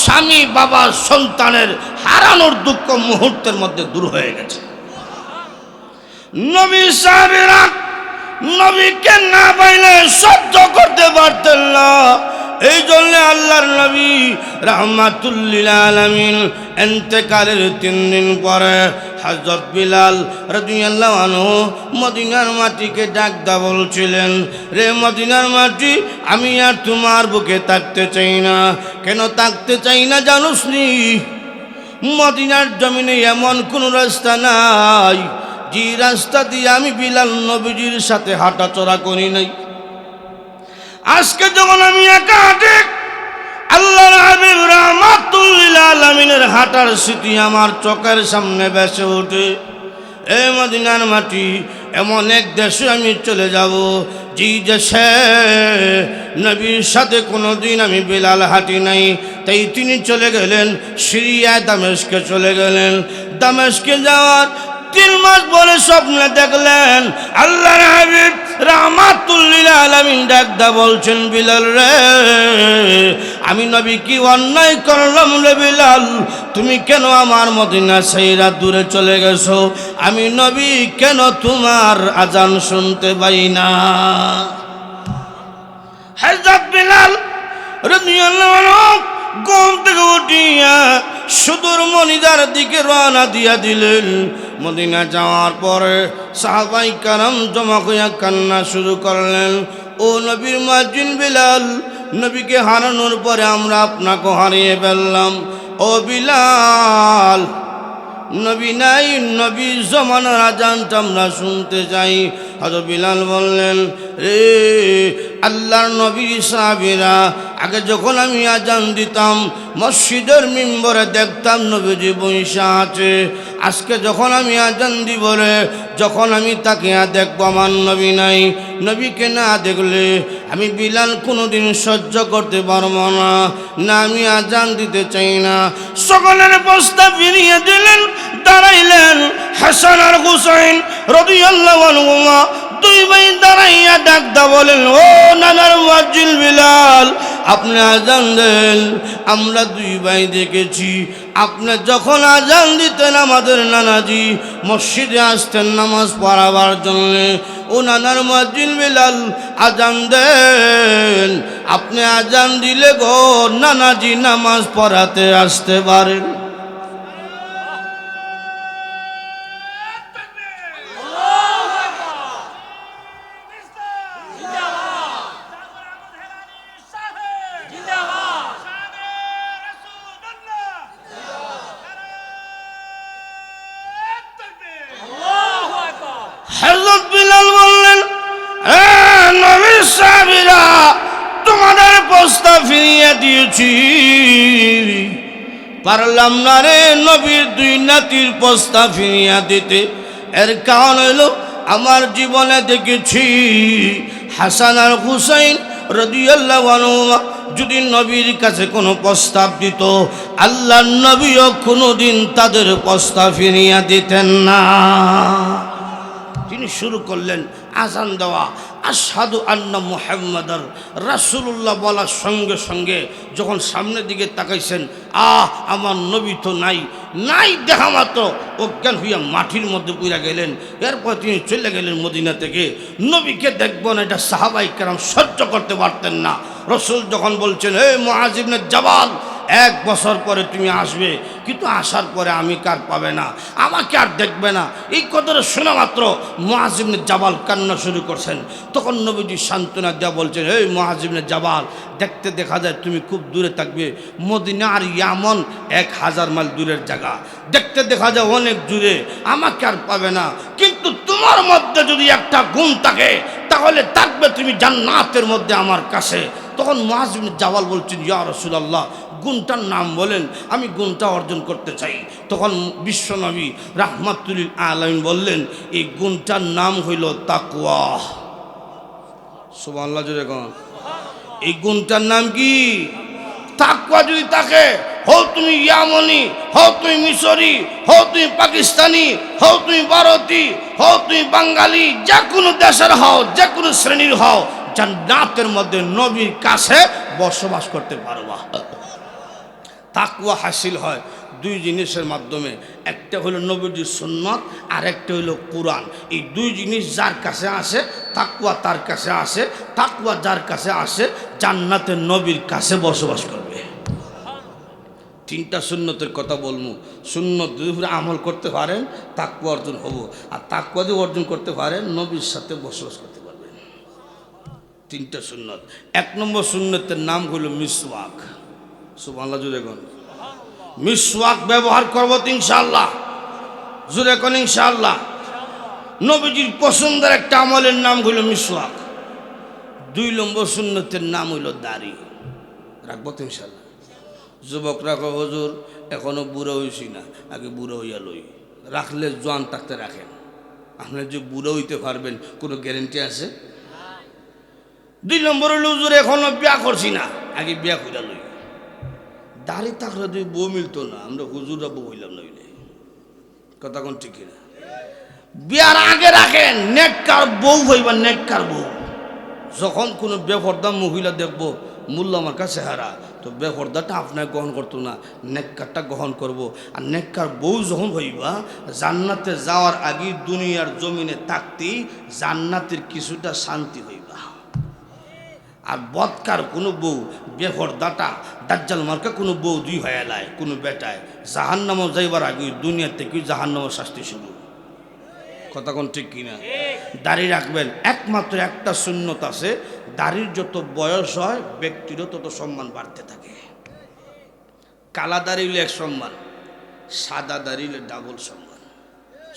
স্বামী বাবা সন্তানের হারানোর দুঃখ মুহূর্তের মধ্যে দূর হয়ে গেছে। নবী সাহাবীরা নবীকে না পাইলে সহ্য করতে পারতেন না। এই জন্য আল্লাহর নবী রাহমাতুল লিল আলামিন ইন্তেকালের 3 দিন পরে হযরত বিলাল রাদিয়াল্লাহু আনহু মদিনার মাটিকে ডাকদা বলছিলেন, রে মদিনার মাটি, আমি আর তোমার বুকে তাকতে চাই না। কেন তাকতে চাই না জানোস নি? মদিনার জমিনে এমন কোন রাস্তা নাই যে রাস্তা দিয়ে আমি বিলাল নবীজির সাথে হাঁটাচলা করি নাই। আজকে যখন আমি একা হাঁটি, আল্লাহর হাবিব রাহমাতুল লিল আলামিনের হাঁটার স্মৃতি আমার চোখের সামনে ভেসে ওঠে। এই মদিনার মাটি, এমন এক দেশে আমি চলে যাব যে দেশে নবীর সাথে কোনোদিন আমি বিলাল হাঁটি নাই। তাই তিনি চলে গেলেন সিরিয়া, দামেস্কে চলে গেলেন। দামেস্কে যাওয়ার 3 মাস পরে স্বপ্নে দেখলেন আল্লাহর হাবিব রাহমাতুল লিল আলামিন ডাকদা বলছেন, বিলাল রে, আমি নবী কি অন্যায় করলাম রে বিলাল? তুমি কেন আমার মদিনা ছাইরা দূরে চলে গেছো? আমি নবী কেন তোমার আজান শুনতে পাই না? হযরত বিলাল রাদিয়াল্লাহু আনহু ঘুম থেকে উঠিয়া সুদূর মদিনার দিকে রওনা দিয়া দিলেন। মদিনা যাওয়ার পরে সাহাবাই কারাম জমা হইয়া কান্না শুরু করলেন। ও নবীর মুয়াজ্জিন বিলাল, নবীকে হারানোর পরে আমরা আপনাকে হারিয়ে ফেললাম। ও বিলাল, নবী নাই, নবী জমানার আজানটা আমরা শুনতে চাই। হযরত বিলাল বললেন, রে আল্লাহর নবী সাহাবীরা, আগে যখন আমি আজান দিতাম মসজিদের মিম্বরে দেখতাম নবীজি বইসা আছে। আজকে যখন আমি আজান দিব রে, যখন আমি তাকে দেখব আমার নবী নাই। নবীকে না দেখলে আমি বিলাল কোনোদিন সহ্য করতে পারবো না। না, আমি আজান দিতে চাই না। সকলের প্রস্তাব ফিরিয়ে দিলেন। দাঁড়াইলেন হাসান আর হুসাইন রাদিয়াল্লাহু আনহুমা, 2 ভাই দাঁড়াইয়া ডাকদা বলেন, ও নানার মুয়াজ্জিন বিলাল, আপনি আজান দেন। আমরা 2 ভাই দেখেছি, আপনি যখন আজান দিতেন আমাদের নানাজি মসজিদে আসতেন নামাজ পড়াবার জন্য। ও নানার মুয়াজ্জিন বিলাল, আজান দেন। আপনি আজান দিলে গো নানাজি নামাজ পড়াতে আসতে পারেন। হযরত বিলাল বললেন, নবী সাহাবীরা, তোমাদের প্রস্তাব ফিরিয়ে দিয়েছি, পারলাম না রে নবীর 2 নাতির প্রস্তাব ফিরিয়ে দিতে। এর কারণ হলো আমার জীবনে দেখেছি হাসান আর হুসাইন রাদিয়াল্লাহু আনহুমা যদি নবীর কাছে কোনো প্রস্তাব দিত, আল্লাহর নবীও কোনোদিন তাদের প্রস্তাব ফিরিয়ে দিতেন না। তিনি শুরু করলেন আজান দেওয়া। আশহাদু আন্না মুহাম্মাদার রাসূলুল্লাহ বলার সঙ্গে সঙ্গে যখন সামনের দিকে তাকাইছেন, আমার নবী তো নাই। নাই দেখা মাত্র অজ্ঞান হইয়া মাটির মধ্যে পুরা গেলেন। এরপর তিনি চলে গেলেন মদিনা থেকে। নবীকে দেখব না, এটা সাহাবায়ে কেরাম সহ্য করতে পারতেন না। রসুল যখন বলছেন, হে মুআয ইবনে জাবাল, 1 বছর পরে তুমি আসবে, কিন্তু আসার পরে আমি কার পাবে না, আমাকে আর দেখবে না। এই কথাটা শোনা মাত্র মুআয ইবনে জাবাল কান্না শুরু করছেন। তখন নবীজি সান্ত্বনা দেওয়া বলছেন, হে মুআয ইবনে জাবাল, দেখতে দেখা যায় তুমি খুব দূরে থাকবে। মদিনা আর ইয়ামন 1000 মাইল দূরের জায়গা, দেখতে দেখা যায় অনেক দূরে, আমাকে আর পাবে না। কিন্তু তোমার মধ্যে যদি একটা গুণ থাকে তাহলে থাকবে তুমি জান্নাতের মধ্যে আমার কাছে। তখন মুআয ইবনে জাবাল বলছেন, ইয়া রাসূলুল্লাহ, গুণটার নাম বলেন, আমি গুণটা অর্জন করতে চাই। তখন বিশ্বনবী রাহমাতুল লিল আলামিন বললেন, এই গুণটার নাম হইল তাকওয়া। সুবহানাল্লাহ জোরে কোন। এই গুণটার নাম কি? তাকওয়া যদি থাকে, হও তুমি ইয়ামনি, হও তুমি মিশরি, হও তুমি পাকিস্তানি, হও তুমি ভারতী, হও তুমি বাঙালি, যে কোনো দেশের হও, যে কোনো শ্রেণীর হও, জান্নাতের মধ্যে নবীর কাছে বসবাস করতে পারবা। তাকওয়া হাসিল হয় দুই জিনিসের মাধ্যমে, একটা হলো নবীর সুন্নাত আর একটা হলো কোরআন। এই দুই জিনিস যার কাছে আসে তাকওয়া তার কাছে আসে, তাকওয়া যার কাছে আসে জান্নাতের নবীর কাছে বসবাস করবে। তিনটা সুন্নতের কথা বলবো, সুন্নত যদি আমল করতে পারেন তাকওয়া অর্জন হব, আর তাকওয়া যদি অর্জন করতে পারেন নবীর সাথে বসবাস করতে পারবেন। তিনটা সুন্নত। এক নম্বর সুন্নতের নাম হলো মিসওয়াক। সুবহানাল্লাহ, জুড়ে কোন মিসওয়াক ব্যবহার করবো ইনশাআল্লাহ, জুড়ে কোন ইনশাআল্লাহ। নবীজির পছন্দের একটা আমলের নাম হলো মিসওয়াক। দুই নম্বর সুন্নতের নাম হইল দাড়ি রাখবো তো ইনশাআল্লাহ। যুবকরা কয় হুজুর এখনো বুড়ো হইছি না, আগে বুড়ো হইয়া লই। রাখলে জোয়ান থাকতে রাখেন, আপনার যে বুড়ো হইতে পারবেন কোনো গ্যারেন্টি আছে? দুই নম্বর হইল হুজুর এখনো বিয়া করছি না, আগে বিয়া কইরা লই। দাড়ি থাকলে দুই বউ মিলতো না, আমরা হুজুররা বউ হইলাম নইলে, কথা কোন ঠিক না? বিয়ার আগে রাখেন, নেককার বউ হইবা, নেককার বউ। যখন কোনো বেপর্দা মহিলা দেখবো মূল্য আমার কাছে হারা, তো বেপর্দাটা আপনার গ্রহণ করতো না, নেককারটা গ্রহণ করব। আর নেককার বউ যখন হইবা জান্নাতে যাওয়ার আগে দুনিয়ার জমিনে থাকতেই জান্নাতের কিছুটা শান্তি হইবা। আর বদকার কোনো বউ, বেপর্দাটা দাজ্জাল মার্কা কোনো বউ দুই হয়ে এলায় কোনো বেটায় জাহান্নামও যাইবার আগে দুনিয়া থেকে জাহান্নামের শাস্তি শুরু। কথা কোন ঠিক কিনা? দাড়ি রাখবেন। একমাত্র একটা সুন্নত আছে, দাড়ির যত বয়স হয় ব্যক্তিরও তত সম্মান বাড়তে থাকে। কালা দাড়ি হইলে এক সম্মান, সাদা দাড়ি হইলে ডাবল সম্মান।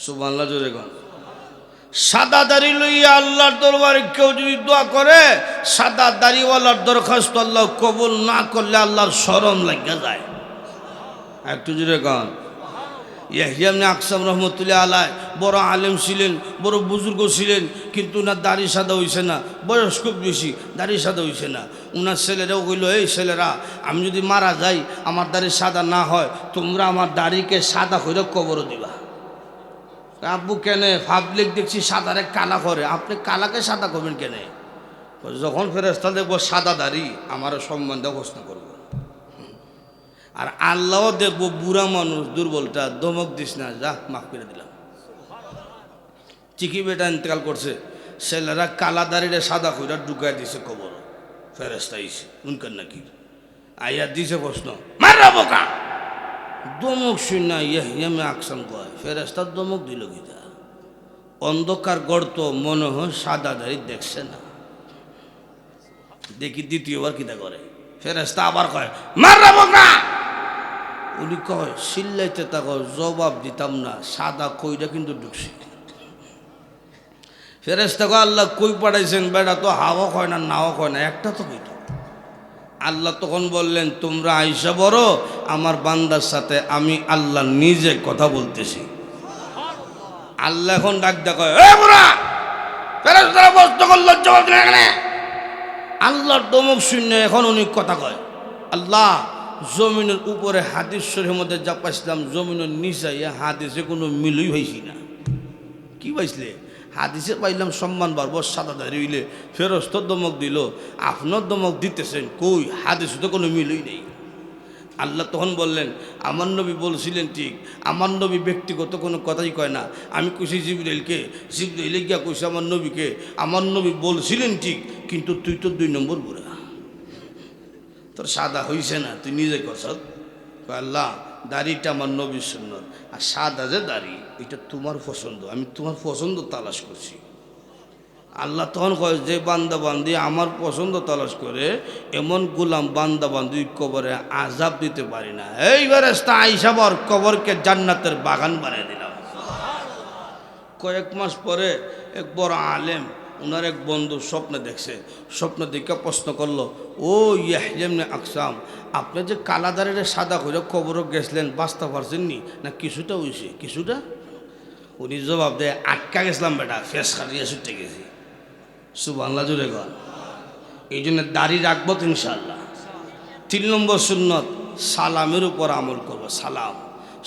সুবহানাল্লাহ, জোরে কোন। সাদা দাড়ি লইয়া আল্লাহর দরবারে কেউ যদি দোয়া করে, সাদা দাড়িওয়ালার দরখাস্ত আল্লাহ কবুল না করলে আল্লাহর শরম লাগিয়া যায়। একটু জোরে কোন। ইয়াহইয়া ইবনে আকসাম রহমতুল্লাহ আলাইহি বড় আলেম ছিলেন, বড় বুজুর্গ ছিলেন, কিন্তু না দাড়ি সাদা হইছে না, বয়স খুব বেশি, দাড়ি সাদা হইছে না। উনার ছেলেরাও কইল, এই ছেলেরা আমি যদি মারা যাই আমার দাড়ি সাদা না হয়, তোমরা আমার দাড়িকে সাদা করে কবর দিবা। আব্বু কেন? পাবলিক দেখছি সাদারে কালা করে, আপনি কালাকে সাদা করবেন কেন? যখন ফেরেশতা দেখবো সাদা দাড়ি আমারও সম্মান দেওয়া ঘোষণা করবো। আর আল্লাহও দেখবো বুড়া মানুষ দুর্বলটা, ধমক দিস না, যা মাফ করে দিলাম। চিকি বেটা ইন্তেকাল করছে, ছেলেরা কালা দাড়িটা সাদা কইরা ঢুকাই দিছে কবর। ফেরেশতা আইছে উনকার নাকি আইয়া দিছে প্রশ্ন, মাররা বোকা। দমক শুনা ইয়াহইয়া ইবনে আকসাম কয়, ফেরেশতা দমক দিল কিটা? অন্ধকার গর্ত মনে হয় সাদা দাড়ি দেখছে না। দেখি দ্বিতীয়বার কিটা করে। ফেরেশতা আবার কয়, মাররা বোকা। উনি কয়, চিল্লাইতে তাকে জবাব দিতাম না, সাদা কইরা কিন্তু ঢুকছে। ফেরেশতা কয়, আল্লাহ কই পাঠাইছেন? বেটা তো হাওয়া কয় না, নাও কয় না, একটা তো কইটা। আল্লাহ তখন বললেন, তোমরা আইসা বড় আমার বান্দার সাথে আমি আল্লাহ নিজে কথা বলতেছি। আল্লাহ এখন ডাক কয়, এ বুড়া, ফেরেশতারা প্রশ্ন করল জবাব দিলেন কেন? আল্লাহর দমক শুনে এখন উনি কথা কয়, আল্লাহ জমিনের উপরে হাদিস শরীফের মধ্যে যা পাইছিলাম জমিনের নিচে হাদিসে কোনো মিলই হয়েছি না। কি পাইছিলে? হাদিসে পাইলাম সম্মান বাড়বো সাদা দাড়ি হইলে। ফেরেশতা দমক দিল, আপনার দমক দিতেছেন কই? হাদিসে তো কোনো মিলই নেই। আল্লাহ তখন বললেন, আমার নবী বলছিলেন ঠিক, আমার নবী ব্যক্তিগত কোনো কথাই কয় না। আমি কইছি জিবরাইলকে, জিবরাইলে গিয়া কইছি আমার নবীকে, আমার নবী বলছিলেন ঠিক, কিন্তু তুই তো 2 নম্বর বুড়া, তোর সাদা হইছে না, তুই নিজে করছ। আল্লাহ দাড়িটা আমার নবীর সুন্নত, আর সাদা যে দাড়ি এটা তোমার পছন্দ, আমি তোমার পছন্দ তালাশ করছি। আল্লাহ তখন কয়, যে বান্দা বান্দি আমার পছন্দ তালাশ করে এমন গোলাম বান্দা বান্দি কবরে আজাব দিতে পারি না। এইবারে আইসাবর কবরকে জান্নাতের বাগান বানিয়ে দিলাম। কয়েক মাস পরে এক বড় আলেম, ওনার এক বন্ধু স্বপ্নে দেখছে। স্বপ্ন দেখে প্রশ্ন করলো, ও ইয়াহইয়া ইবনে আকসাম, আপনি যে কালা দাড়িরে সাদা করে কবর গেছিলেন, বাঁচতে পারছেন নি না কিছুটা হয়েছে? কিছুটা? উনি জবাব দেয়, আটকা গেছিলাম বেটা, ফেস কাটিয়ে ছুটে গেছি। সুবহানাল্লাহ, জোরে কর। এই জন্য দাড়ি রাখবো তো ইনশাআল্লাহ। তিন নম্বর সুন্নত সালামের উপর আমল করব। সালাম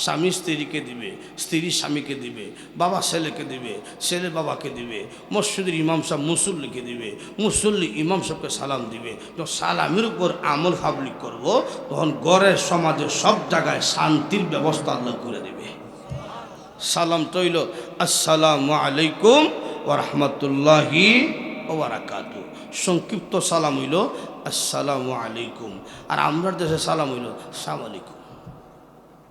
স্বামী স্ত্রীকে দিবে, স্ত্রী স্বামীকে দিবে, বাবা ছেলেকে দিবে, ছেলে বাবাকে দিবে, মসজিদের ইমাম সাহেব মুসল্লিকে দিবে, মুসল্লি ইমাম সাহেবকে সালাম দিবে। যখন সালামের উপর আমল পাবলিক করব তখন গড়ের সমাজে সব জায়গায় শান্তির ব্যবস্থা আল্লাহ করে দেবে। সালাম তৈল আসসালামু আলাইকুম ওয়া রাহমাতুল্লাহি ওয়া বারাকাতুহু। সংক্ষিপ্ত সালাম হইল আসসালামু আলাইকুম, আর আমরার দেশে সালাম হইল আসসালামু আলাইকুম।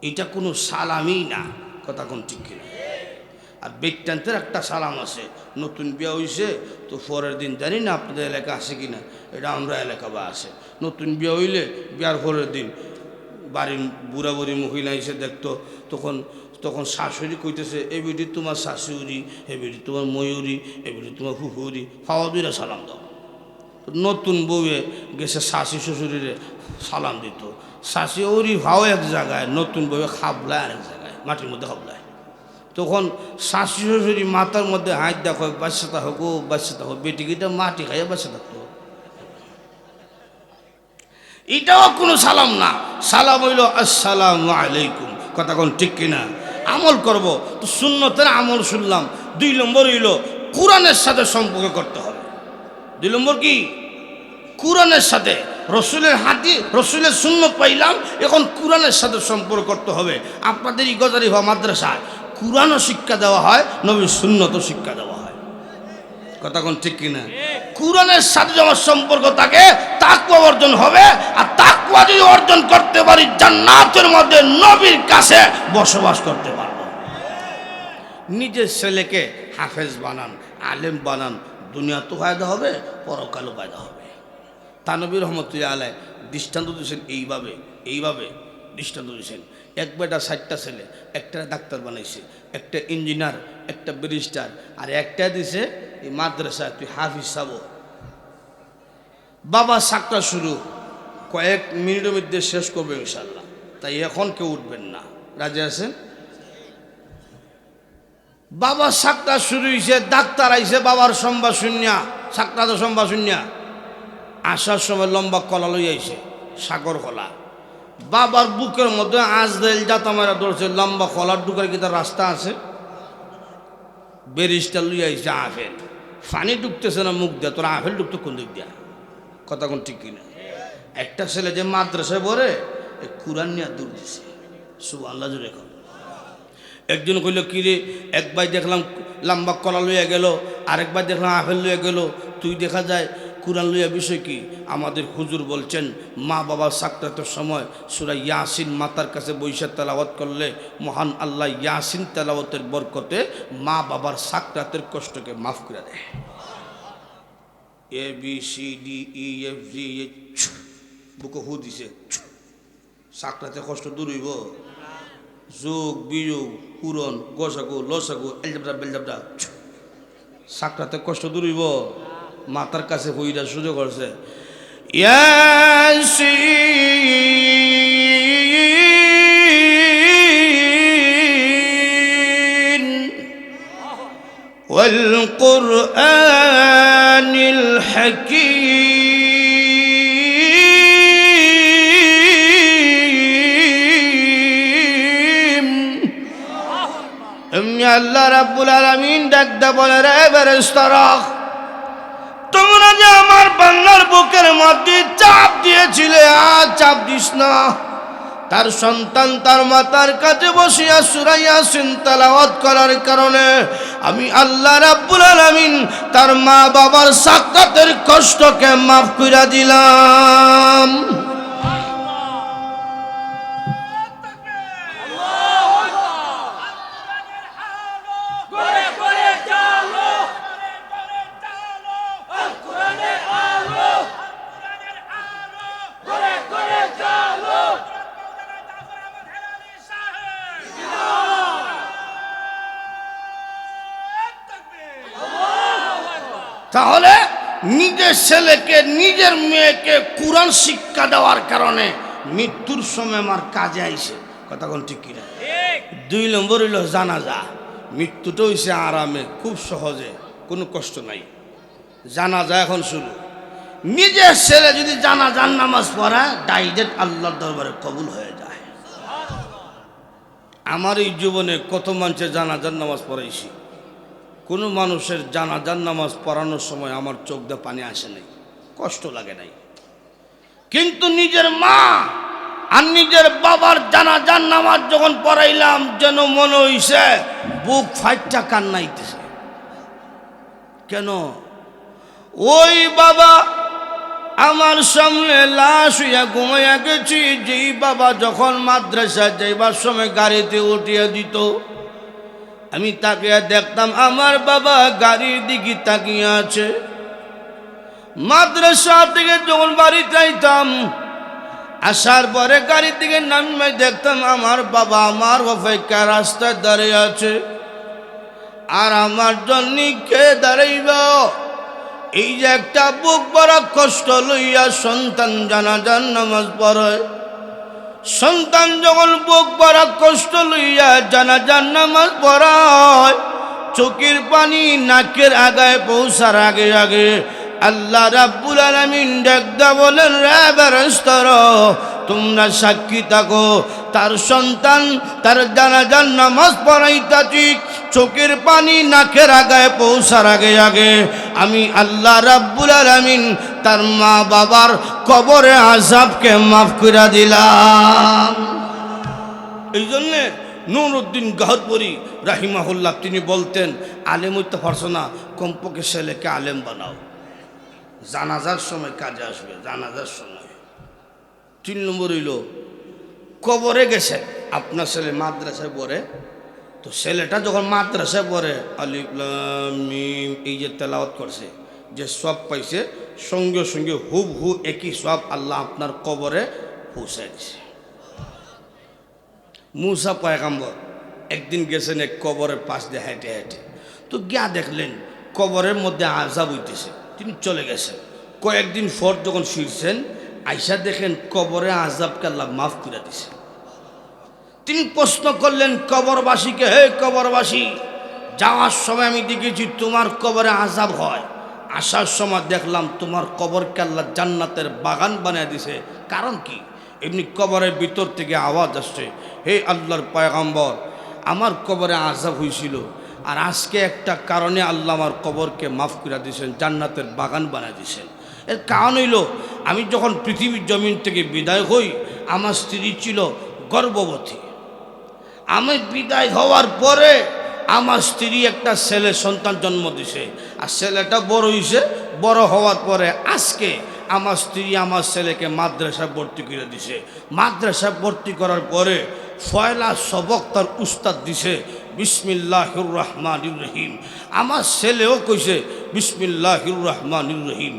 এটা কোনো সালামই না, কথা কোন ঠিক কিনা? আর বেকটান্তের একটা সালাম আছে, নতুন বিয়া হইছে তো পরের দিন জানি না আপনাদের এলাকা আছে কিনা, এটা আমরা এলাকা বা আছে। নতুন বিয়া হইলে বিয়ার পরের দিন বাড়ির বুড়া বুড়ি মহিলা এসে দেখতো, তখন শাশুড়ি কইতেছে এ বেটি তোমার শাশুড়ি, এ বেটি তোমার ময়ূরী, এ বেটি তোমার হুহুরি, ফাওয়া দুইরা সালাম দাও। নতুন বউয়ে গেছে শাশি শ্বশুরিরে সালাম দিত, শাশি ওরই ভাও এক জায়গায়, নতুন বউয়ে খাবলায় আরেক জায়গায়, মাটির মধ্যে খাবলায়। তখন শাশি শ্বশুরি মাথার মধ্যে হাত দেখো বাচ্চাটা হোক, ও বাচ্চাটা হোক, বেটিকিটা মাটি খাইয়া বাচ্চা থাকতো। এটাও কোনো সালাম না, সালাম হইল আসসালামু আলাইকুম, কথা কোন ঠিক কিনা? আমল করব তো সুন্নতের আমল শুনলাম। 2 নম্বর হইল কোরআনের সাথে সম্পর্ক করতে হবে। 2 নম্বর কি? কোরআনের সাথে। রসুলের হাতি রসুলের সুন্নত পাইলাম, এখন কোরআনের সাথে সম্পর্ক করতে হবে। আপনাদের ইগজারি হওয়া মাদ্রাসায় কোরআনও শিক্ষা দেওয়া হয়, নবীর সুন্নতও শিক্ষা দেওয়া হয়, কথা কোন ঠিক কিনা? কোরআনের সাথে যখন সম্পর্ক থাকে তাকওয়া অর্জন হবে, আর তাকওয়া যদি অর্জন করতে পারি জান্নাতের মধ্যে নবীর কাছে বসবাস করতে পারবো। নিজের ছেলেকে হাফেজ বানান, আলেম বানান, দুনিয়া তো ফায়দা হবে, পরকালও ফায়দা হবে। তানবী রহমতুল্লাহ আলাইহি দৃষ্টান্ত দিয়েছেন এইভাবে দৃষ্টান্ত দিয়েছেন। এক বেটা 60টা ছেলে, একটা ডাক্তার বানাইছে, একটা ইঞ্জিনিয়ার, একটা ব্যারিস্টার, আর একটা দিছে এই মাদ্রাসা তুই হাফিজ হব। বাবা সাকটা শুরু, কয়েক মিনিটের মধ্যে শেষ করবে ইনশাল্লাহ, তাই এখন কেউ উঠবেন না, রাজি আছেন? বাবা সাকটা শুরু হয়েছে, ডাক্তার আইছে, বাবার সম্বা শূন্যা, সাকটা তো সম্বা শূন্যা। আসার সময় লম্বা কলা লই আইছে, সাগর কলা। বাবার বুকের মধ্যে আজরাইল জাতা মারা ধরছে, লম্বা কলার ঢুকার কি তার রাস্তা আছে? ব্যারিস্টার লই আইছে আপেল, পানি ঢুকতেছে না মুখ দিয়া, তোরা আপেল ঢুকতো কোন দিক দিয়া, কথা কোন ঠিক কিনা? একটা ছেলে যে মাদ্রাসায় পড়ে এই কোরআন নিয়ে দূর দিছে, সুবহানাল্লাহ জুড়ে এখন। একজন কইল কি রে, একবার দেখলাম লম্বা কলা লইয়া গেল, আরেকবার দেখলাম আপেল লইয়া গেল, তুই দেখা যায় কোরআন লইয়া বিষয় কি? আমাদের হুজুর বলছেন মা বাবার সাকরাতের সময় সূরা ইয়াসিন মাতার কাছে বৈশা তেলাওয়াত করলে মহান আল্লাহ ইয়াসিন তেলাওয়াতের বরকতে মা বাবার সাকরাতের কষ্টকে মাফ করে দেয়। ABCDEFG বুকে হু দিছে, সাকরাতের কষ্ট দূর হইব। যোগ বিয়োগ পূরণ গসাগু লসাগু এলজাবরা বেলজাবরা, সাকরাতের কষ্ট দূর হইব। মাতার কাছে হইরা সুযোগ করছে ইয়াসিন ওয়াল কুরআনিল হাকীম। এমনি আল্লাহ রাব্বুল আলামিন ডাকদা বলে, রে ফেরেশতারা, তোমরা যে আমার বান্দার বুকের মধ্যে চাপ দিয়েছিলে আর চাপ দিস না। তার সন্তান তার মাতার কাছে বসিয়া সূরা ইয়াসিন তেলাওয়াত করার কারণে আমি আল্লাহ রাব্বুল আলামিন তার মা বাবার সাকরাতের কষ্টকে মাফ করে দিলাম। তাহলে নিজের ছেলেকে নিজের মেয়েকে কোরআন শিক্ষা দেওয়ার কারণে মৃত্যুর সময় আমার কাজে আইছে, কথা কোন ঠিক কিনা? 2 নম্বর হইল জানাজা। মৃত্যুটা হইছে আরামে, খুব সহজে, কোনো কষ্ট নাই। জানাজা এখন শুরু। নিজের ছেলে যদি জানাজার নামাজ পড়ায় ডাইরেক্ট আল্লাহর দরবারে কবুল হয়ে যায়। আমার এই জীবনে কত মানুষের জানাজার নামাজ পড়াইছি, কোনো মানুষের জানাজার নামাজ পড়ানোর সময় আমার চোখ দিয়ে পানি আসে নাই, কষ্ট লাগে নাই। কিন্তু নিজের মা আর নিজের বাবার জানাজার নামাজ যখন পড়াইলাম, যেন মনে হইছে বুক ফাইটটা কান্নাইতেছে। কেন? ওই বাবা আমার সামনে লাশ হইয়া ঘুমাইয়া গেছি, যেই বাবা যখন মাদ্রাসা যাইবার সময় গাড়িতে উঠিয়ে দিত, আমি তাকিয়ে দেখতাম আমার বাবা গাড়ির দিকে তাকিয়ে আছে। মাদ্রাসা থেকে যখন বাড়িতে আইতাম, আসার পরে গাড়ির দিকে নামিয়ে দেখতাম আমার বাবা আমার অপেক্ষা রাস্তায় দাঁড়িয়ে আছে। আর আমার জন্য কে দাঁড়াইব? এই যে একটা বুক বড় কষ্ট লইয়া সন্তান জানাজার নামাজ পড়ে, সন্তান যখন বুক বড় কষ্ট লইয়া জানাজার নামাজ পড়ায়, চোখের পানি নাকের আগায় পৌঁছার আগে আগে আল্লাহ রাব্বুল আলামিন ডাকদা বলেন, রে ফেরেশতারা তোমরা সাক্ষী থাকো, তার সন্তান তার জানাজার নামাজ পড়াইতাছি, চোখের পানি নাকের আগায় পৌঁছার আগে আগে আমি আল্লাহ রাব্বুল আলামিন তার মা বাবার কবরে আযাবকে মাফ করে দিলাম। এই জন্যে নুরউদ্দিন গাহরপুরী রাহিমাহুল্লাহ তিনি বলতেন, আলেম হইতে পারছো না, কমপক্ষে ছেলেকে আলেম বানাও, জানাজার সময় কাজে আসবে। জানাজার সময় 3 নম্বর হইল কবরে গেছে আপনার ছেলে মাদ্রাসায় পড়ে, তো ছেলেটা যখন মাদ্রাসায় পড়ে আলিফ লাম মিম এই যে তেলাওয়াত করছে, যে সব পাইছে, সঙ্গে সঙ্গে হুবহু একই সব আল্লাহ আপনার কবরে পৌঁছায় দিছে। মুসা পয়গম্বর একদিন গেছেন এক কবরের পাশ দিয়ে হেঁটে হেঁটে, তো গিয়া দেখলেন কবরের মধ্যে আযাব হইতেছে, তিনি চলে গেছেন। কয়েকদিন পর যখন ফিরছেন, আইসা দেখেন কবরে আযাবকে আল্লাহ মাফ করে দিছে। তিনি প্রশ্ন করলেন কবরবাসীকে, হে কবরবাসী, যাওয়ার সময় আমি দেখেছি তোমার কবরে আযাব হয়, আসার সময় দেখলাম তোমার কবরকে আল্লাহ জান্নাতের বাগান বানিয়ে দিছে, কারণ কি? এমনি কবরের ভিতর থেকে আওয়াজ আসছে, হে আল্লাহর পয়গম্বর, আমার কবরে আযাব হয়েছিল, আর আজকে একটা কারণে আল্লাহ আমার কবরকে মাফ করে দিয়েছেন, জান্নাতের বাগান বানিয়ে দিয়েছেন। এর কারণ হইল, আমি যখন পৃথিবীর জমিন থেকে বিদায় হই, আমার স্ত্রী ছিল গর্ভবতী। আমি বিদায় হওয়ার পরে আমার স্ত্রী একটা ছেলে সন্তান জন্ম দিছে, আর ছেলেটা বড় হয়েছে। বড় হওয়ার পরে আজকে আমার স্ত্রী আমার ছেলেকে মাদ্রাসায় ভর্তি করে দিছে। মাদ্রাসায় ভর্তি করার পরে পয়লা সবক তার উস্তাদ দিছে বিসমিল্লাহির রহমানির রহিম। আমার ছেলেও কইছে বিসমিল্লাহির রহমানির রহিম।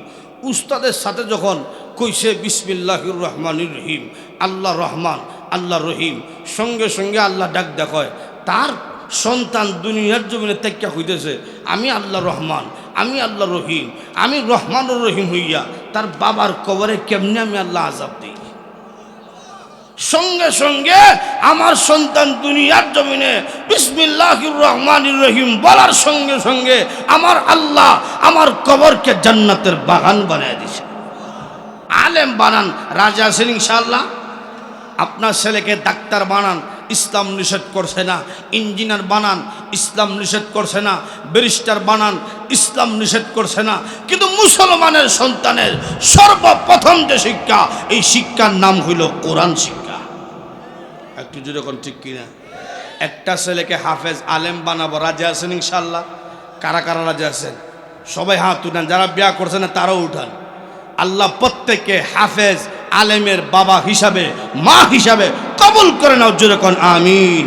উস্তাদের সাথে যখন কইছে বিসমিল্লাহির রহমানির রহিম, আল্লাহ রহমান আল্লাহ রহিম, সঙ্গে সঙ্গে আল্লাহ ডাক দেখায়, তার সন্তান দুনিয়ার জমিনে ত্যাগা হইতেছে, আমি আল্লাহ রহমান, আমি আল্লাহ রহিম, আমি রহমান ও রহিম হইয়া তার বাবার কবরে কেমনে আমি আল্লাহ আযাব দিই। সঙ্গে সঙ্গে আমার সন্তান দুনিয়ার জমিনে বিসমিল্লাহির রহমানির রহিম বলার সঙ্গে সঙ্গে আমার আল্লাহ আমার কবরকে জান্নাতের বাগান বানিয়ে দিছে। আলেম বানান, রাজা আছেন ইনশাআল্লাহ। আপনার ছেলেকে ডাক্তার বানান, ইসলাম নিষেধ করছে না। ইঞ্জিনিয়ার বানান, ইসলাম নিষেধ করছে না। ব্যারিস্টার বানান, ইসলাম নিষেধ করছে না। কিন্তু মুসলমানের সন্তানের সর্বপ্রথম যে শিক্ষা, এই শিক্ষার নাম হইল কোরআন শিক্ষা। একটু জোরে কোন ঠিক কিনা? একটা ছেলেকে হাফেজ আলেম বানাবো, রাজি আছেন ইনশাআল্লাহ? কারা কারা রাজি আছেন? সবাই হাত উঠান, যারা বিয়া করছেন না তারাও উঠান। আল্লাহ প্রত্যেককে হাফেজ আলেমের বাবা হিসাবে, মা হিসাবে কবুল করে নাও, জোরে কোন আমিন।